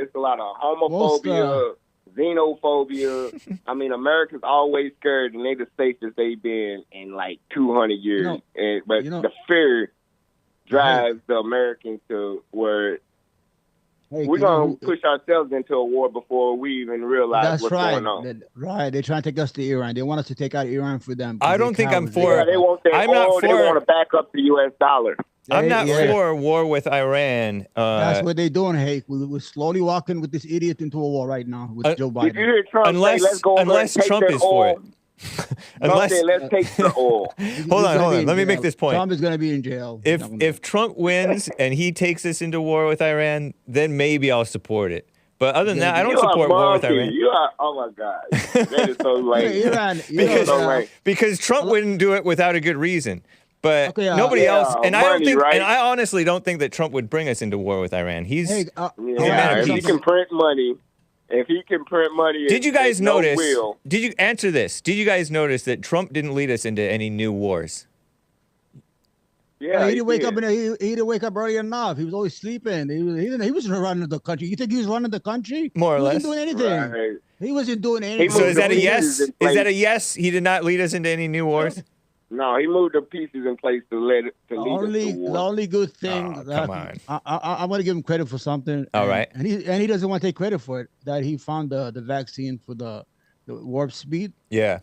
homophobia, xenophobia. I mean, America's always scared, and they the safest they've been in like 200 years. But the fear drives the Americans to where we're going to push ourselves into a war before we even realize what's going on. Right. They're trying to take us to Iran. They want us to take out Iran for them. I don't think I'm for. Yeah, they want that I'm oil. not They for. want to back up the U.S. dollar. I'm not for war with Iran. That's what they're doing, Hake. We're slowly walking with this idiot into a war right now with Joe Biden. Did you hear Trump say, let's go over unless and take Trump that is for oil? it. Unless let's take the oil. hold on. Let me make this point. Trump is going to be in jail. If Trump wins and he takes us into war with Iran, then maybe I'll support it. But other than that, I don't support war with Iran. You are, oh my God, that is so lame. Because Trump wouldn't do it without a good reason. But nobody else, and I don't think, and I honestly don't think that Trump would bring us into war with Iran. He's a man of if peace. he can print money, did you guys notice? Did you answer this? Did you guys notice that Trump didn't lead us into any new wars? Yeah, he didn't wake up. He didn't wake up early enough. He was always sleeping. He wasn't running the country. You think he was running the country? More or less. He wasn't doing anything. Right. He wasn't doing anything. So is that a yes? Is that a yes? He did not lead us into any new wars. No, he moved the pieces in place to lead us to war. The only good thing come on. I'm going to give him credit for something. All right. And he doesn't want to take credit for it. That he found the vaccine for the warp speed. Yeah.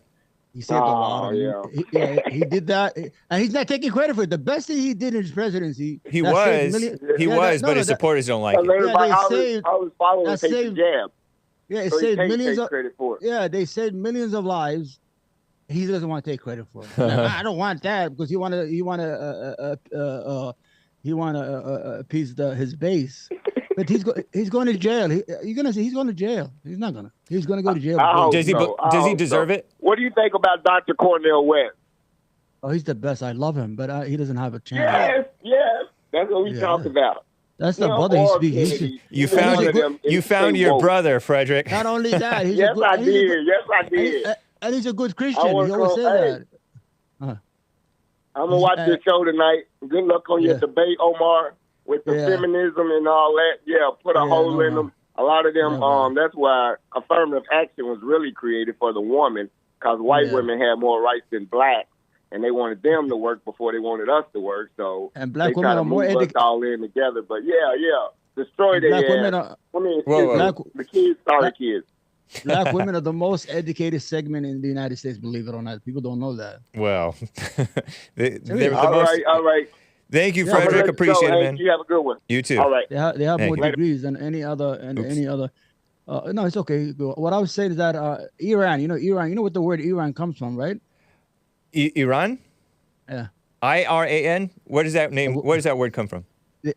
He saved a lot. He did that, and he's not taking credit for it. The best thing he did in his presidency. He was, but his supporters don't like it. I was following the jab. Yeah, it saved millions of credit for it. Yeah, they saved millions of lives. He doesn't want to take credit for it. I don't want that because he want to appease his base. But he's going to jail. You're gonna say he's going to jail. He's not gonna. He's going to go to jail. Does he deserve it? What do you think about Dr. Cornel West? Oh, he's the best. I love him, but he doesn't have a chance. Yes. That's what we talk about. That's the brother he speaks. You found your brother, Frederick. Not only that, Yes, I did. And he's a good Christian. He always said that. I'm gonna watch your show tonight. Good luck on your debate, Omar, with the feminism and all that. Yeah, put a hole in them. A lot of them. That's why affirmative action was really created for the woman, because white women had more rights than black, and they wanted them to work before they wanted us to work. So and black they women are more educated. All in together, but destroy their ass. The kids, sorry kids. Black women are the most educated segment in the United States, believe it or not. People don't know that. Well, they're the all right. Thank you, Frederick. Appreciate it, man. You have a good one. You too. All right. They have more degrees than any other. No, it's okay. What I was saying is that Iran. You know what the word Iran comes from, right? Iran? Yeah. IRAN? Where does that name? Where does that word come from?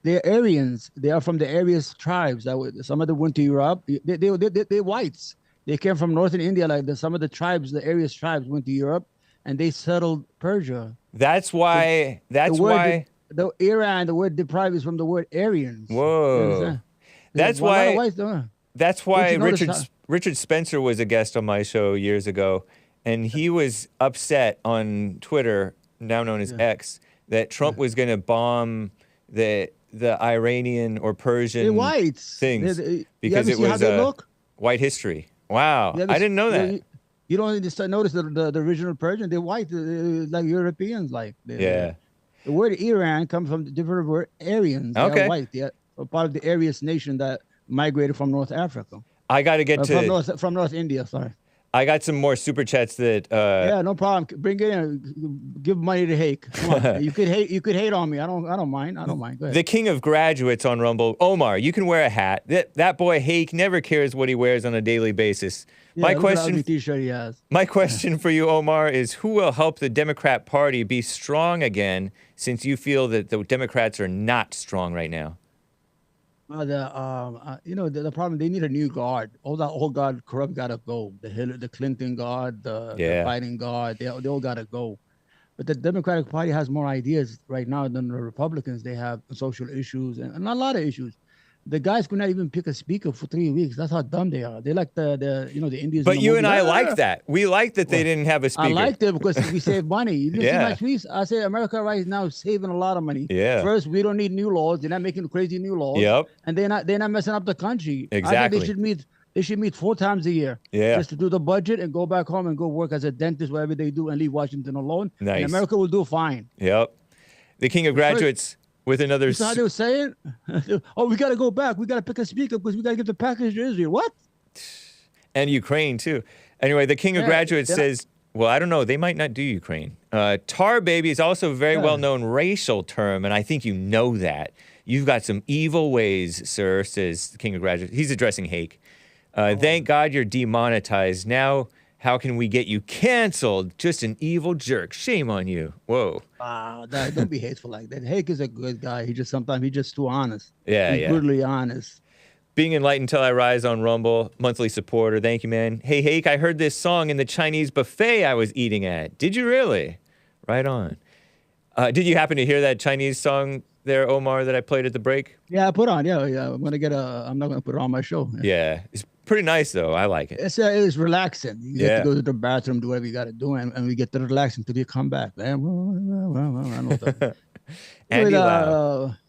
they're Aryans. They are from the Aryan tribes. Some of them went to Europe. They're whites. They came from northern India. Like some of the tribes, the Aryan tribes, went to Europe, and they settled Persia. That's why. The Iran, the word deprived is from the word Aryans. Whoa. That's why. That's why Richard Spencer was a guest on my show years ago, and he was upset on Twitter, now known as X, that Trump was going to bomb the Iranian or Persian things because it was white history. Wow, I didn't know that. You don't notice the original Persian? They're white, like Europeans. The word Iran comes from the different word Aryans. They're white. They're part of the Aryan nation that migrated from North Africa. I got to get from North India. Sorry. I got some more super chats that. Yeah, no problem. Bring it in. Give money to Hake. Come on. You could hate on me. I don't mind. Go ahead. The king of graduates on Rumble, Omar. You can wear a hat. That boy Hake never cares what he wears on a daily basis. Yeah, my question. T-shirt he has. My question for you, Omar, is who will help the Democrat Party be strong again? Since you feel that the Democrats are not strong right now. The problem, they need a new guard. All that old guard corrupt gotta go. The Clinton guard, the Biden guard, they all gotta go. But the Democratic Party has more ideas right now than the Republicans. They have social issues and a lot of issues. The guys could not even pick a speaker for 3 weeks. That's how dumb they are. They like the Indians. But you and I like that. We like that they didn't have a speaker. I liked it because we save money. You see my tweets? I say America right now is saving a lot of money. Yeah. First, we don't need new laws. They're not making crazy new laws. Yep. And they're not messing up the country. Exactly. I think they should meet 4 times a year. Yeah. Just to do the budget and go back home and go work as a dentist, whatever they do, and leave Washington alone. Nice. And America will do fine. Yep. The king of graduates. With another. That's how they were saying. Oh, we got to go back. We got to pick a speaker because we got to give the package to Israel. What? And Ukraine too. Anyway, the king of graduates says, well, I don't know. They might not do Ukraine. Tar baby is also a very well-known racial term, and I think you know that. You've got some evil ways, sir, says the king of graduates. He's addressing Hake. Thank God you're demonetized. Now, how can we get you canceled? Just an evil jerk. Shame on you. Whoa. Don't be hateful like that. Hake is a good guy. Sometimes he's just too honest. He's brutally honest. Being enlightened till I rise on Rumble, monthly supporter. Thank you, man. Hey, Hake, I heard this song in the Chinese buffet I was eating at. Did you really? Right on. Did you happen to hear that Chinese song there, Omar, that I played at the break? Yeah, I put on. Yeah. I'm not gonna put it on my show. Yeah. It's pretty nice though. I like it. It's relaxing. You get to go to the bathroom, do whatever you got to do, and we get to relax until you come back. I know that. I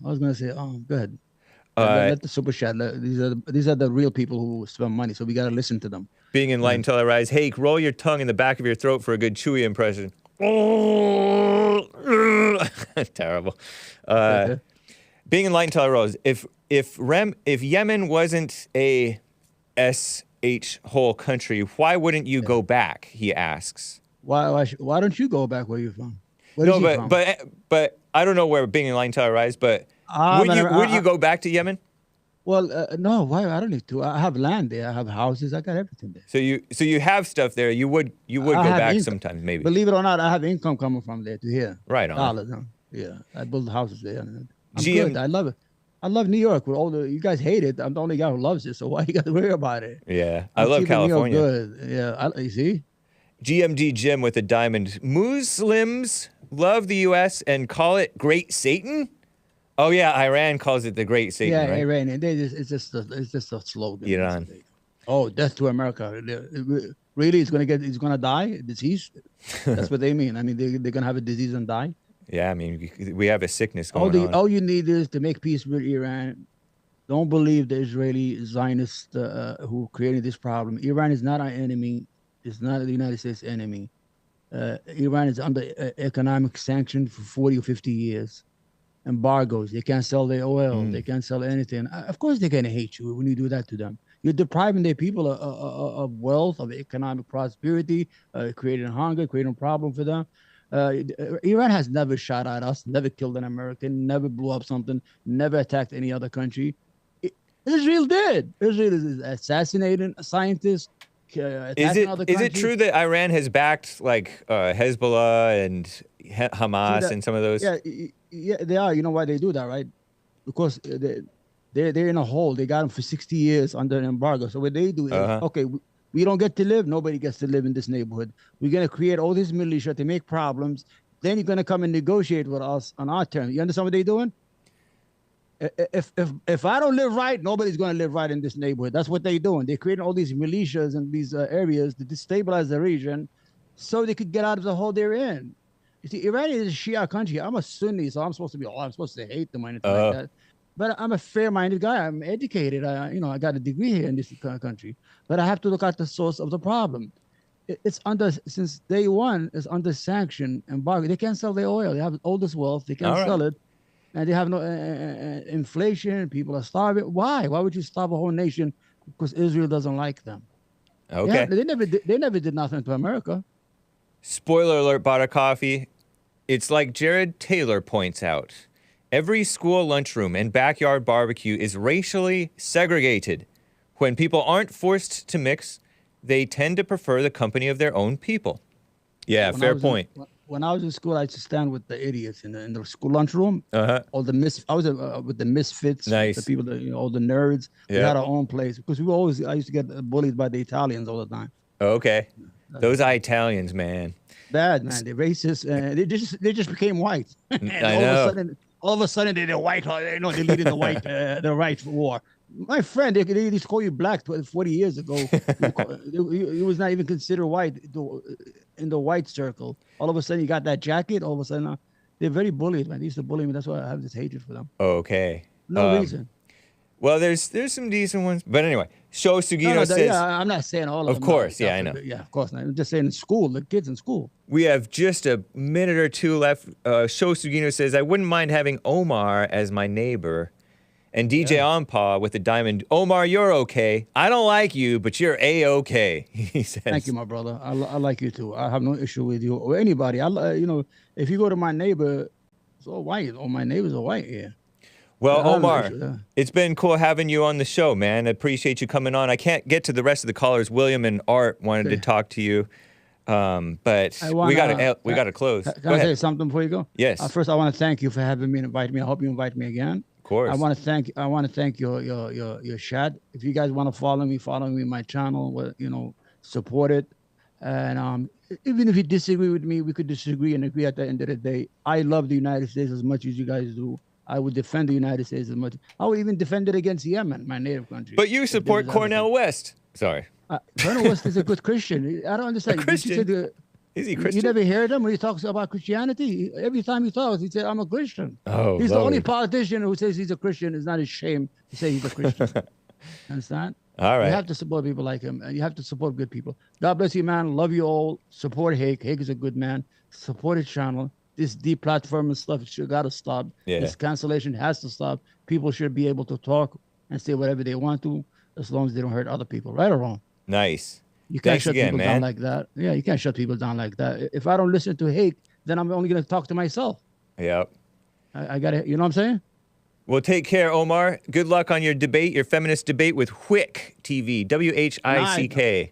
was gonna say, go ahead. Let the super chat. These are the real people who spend money, so we gotta listen to them. Being enlightened till I rise. Hake, roll your tongue in the back of your throat for a good Chewy impression. Terrible. Being enlightened till I rise. If Yemen wasn't a SH whole country, why wouldn't you go back? He asks. Why don't you go back where you're from? But I don't know where being enlightened till I rise. But would you go back to Yemen? Well, no. Why? I don't need to. I have land there. I have houses. I got everything there. So you have stuff there. You would go back sometimes, maybe. Believe it or not, I have income coming from there to here. Right on. Dollars, huh? Yeah, I build houses there. I'm good. I love it. I love New York. With all you guys hate it. I'm the only guy who loves it. So why you got to worry about it? Yeah, I love California. New York good. Yeah, you see. GMD Jim with a diamond. Muslims love the U.S. and call it Great Satan. Oh yeah, Iran calls it the Great Satan. Yeah, right? Iran. It's just a slogan. Iran. Oh, death to America. Really, he's gonna die. Disease. That's what they mean. I mean, they're gonna have a disease and die. Yeah, I mean, we have a sickness going on. All you need is to make peace with Iran. Don't believe the Israeli Zionists who created this problem. Iran is not our enemy. It's not the United States enemy. Iran is under economic sanction for 40 or 50 years. Embargoes. They can't sell their oil. They can't sell anything. Of course, they're going to hate you when you do that to them. You're depriving their people of wealth, of economic prosperity, creating hunger, creating a problem for them. Iran has never shot at us, never killed an American, never blew up something, never attacked any other country. Israel did. Israel is assassinating scientists. Is it true that Iran has backed like Hezbollah and Hamas and some of those? Yeah, they are. You know why they do that, right? because they're in a hole. They got them for 60 years under an embargo. So what they do is, okay, we don't get to live. Nobody gets to live in this neighborhood. We're going to create all this militia to make problems. Then you're going to come and negotiate with us on our terms. You understand what they're doing? If I don't live right, nobody's going to live right in this neighborhood. That's what they're doing. They're creating all these militias in these areas to destabilize the region so they could get out of the hole they're in. You see, Iran is a Shia country. I'm a Sunni, so I'm supposed to hate them or anything like that. But I'm a fair-minded guy. I'm educated. I got a degree here in this country. But I have to look at the source of the problem. It's since day one, it's under sanction embargo. They can't sell their oil. They have the oldest wealth. They can't sell it. And they have no inflation. People are starving. Why? Why would you starve a whole nation? Because Israel doesn't like them. Okay. They never did nothing to America. Spoiler alert, Bada Coffee. It's like Jared Taylor points out. Every school lunchroom and backyard barbecue is racially segregated. When people aren't forced to mix, they tend to prefer the company of their own people. Yeah, fair point. When I was in school, I used to stand with the idiots in the school lunchroom. All the I was with the misfits, nice. The people that all the nerds. We had our own place because I used to get bullied by the Italians all the time. Okay, those Italians, man. Bad, man. They're racist, and they just became white. And I know. All of a sudden, they're white. They leading the white the right war. My friend, they used to call you black 40 years ago. He was not even considered white in the white circle. All of a sudden, you got that jacket. All of a sudden, they're very bullied, man. They used to bully me. That's why I have this hatred for them. Okay. No reason. Well, there's some decent ones, but anyway, Show Sugino says. Yeah, I'm not saying all of them. Of course, I know. Yeah, of course not. I'm just saying in school, the kids in school. We have just a minute or two left. Show Sugino says, I wouldn't mind having Omar as my neighbor. And DJ Onpaw with the diamond. Omar, you're okay. I don't like you, but you're A-okay, he says. Thank you, my brother. I like you too. I have no issue with you or anybody. If you go to my neighbor, it's all white. All my neighbors are white here. Well, Omar, it's been cool having you on the show, man. I appreciate you coming on. I can't get to the rest of the callers. William and Art wanted to talk to you, but we got to close. Can I say something before you go? Yes. First, I want to thank you for having me and inviting me. I hope you invite me again. Of course. I want to thank your chat. If you guys want to follow me on my channel. Support it. And even if you disagree with me, we could disagree and agree at the end of the day. I love the United States as much as you guys do. I would defend the United States as much. I would even defend it against Yemen, my native country. But you support Cornel West. Sorry. Cornel West is a good Christian. I don't understand. A Christian? Is he Christian? You never heard him when he talks about Christianity? Every time he talks, he said, I'm a Christian. Oh, he's the only politician who says he's a Christian. It's not his shame to say he's a Christian. Understand? All right. You have to support people like him, and you have to support good people. God bless you, man. Love you all. Support Hake. Hake is a good man. Support his channel. This deplatforming stuff should got to stop. Yeah. This cancellation has to stop. People should be able to talk and say whatever they want to, as long as they don't hurt other people. Right or wrong? Nice. You can't Thanks shut again, people man. down like that. Yeah, you can't shut people down like that. If I don't listen to Hake, then I'm only going to talk to myself. Yep. I got to, you know what I'm saying? Well, take care, Omar. Good luck on your debate, your feminist debate with Whick TV, WHICK TV.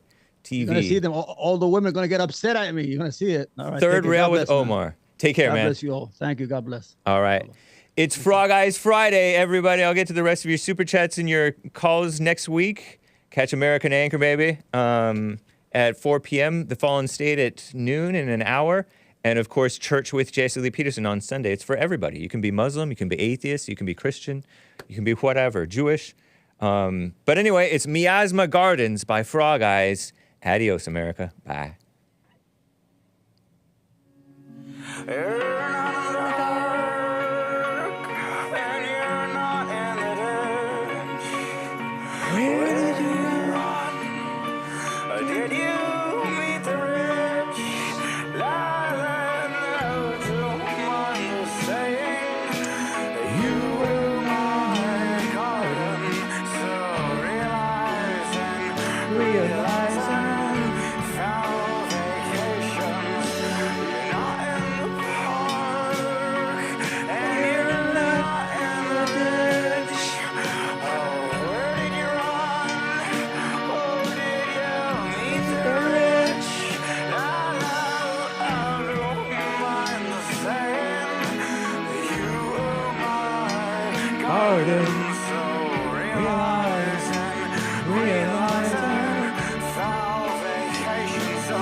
You're going to see them. All the women are going to get upset at me. You're going to see it. All right, Third Rail with Omar. Man. Take care, man. God bless you all. Thank you. God bless. All right. It's Frog Eyes Friday, everybody. I'll get to the rest of your super chats and your calls next week. Catch American Anchor, baby, at 4 p.m. The Fallen State at noon in an hour. And, of course, Church with Jesse Lee Peterson on Sunday. It's for everybody. You can be Muslim. You can be atheist. You can be Christian. You can be whatever, Jewish. But anyway, it's Miasma Gardens by Frog Eyes. Adios, America. Bye.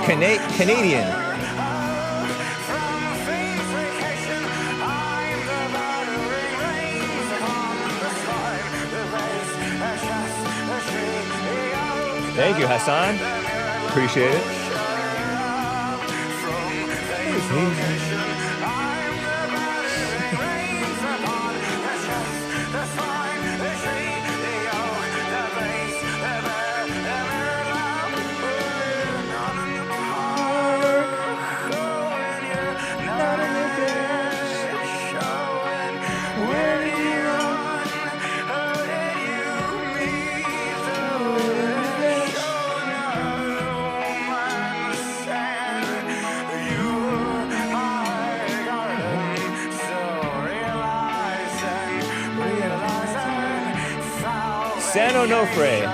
Canadian. Thank you, Hassan. Appreciate it. San Onofre.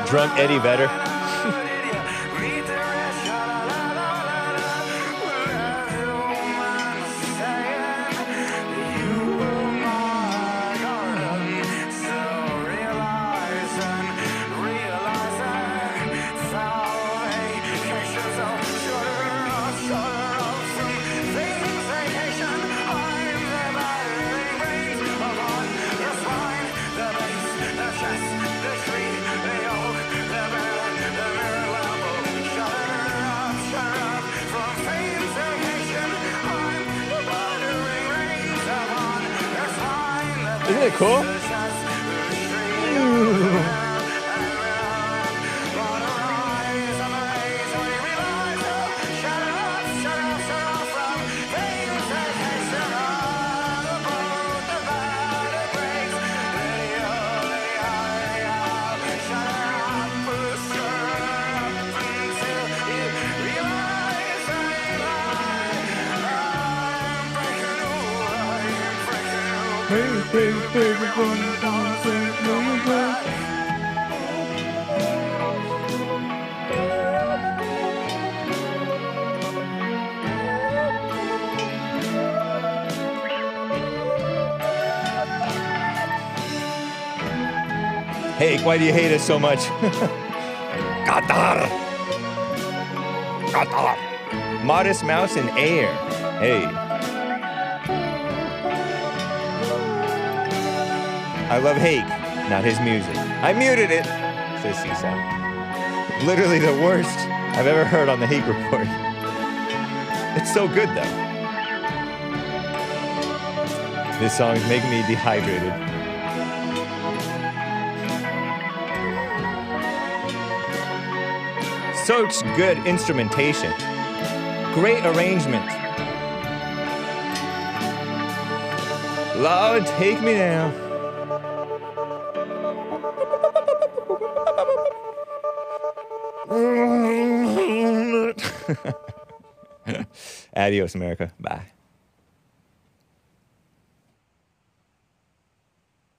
Drunk Eddie Vedder. Isn't it cool? Hake, why do you hate us so much? Qatar! Qatar! Modest Mouse in Air. Hey. I love Hake, not his music. I muted it, says Seaside. Literally the worst I've ever heard on the Hake Report. It's so good, though. This song is making me dehydrated. Such good instrumentation. Great arrangement. Lord, take me now. Adios, America. Bye.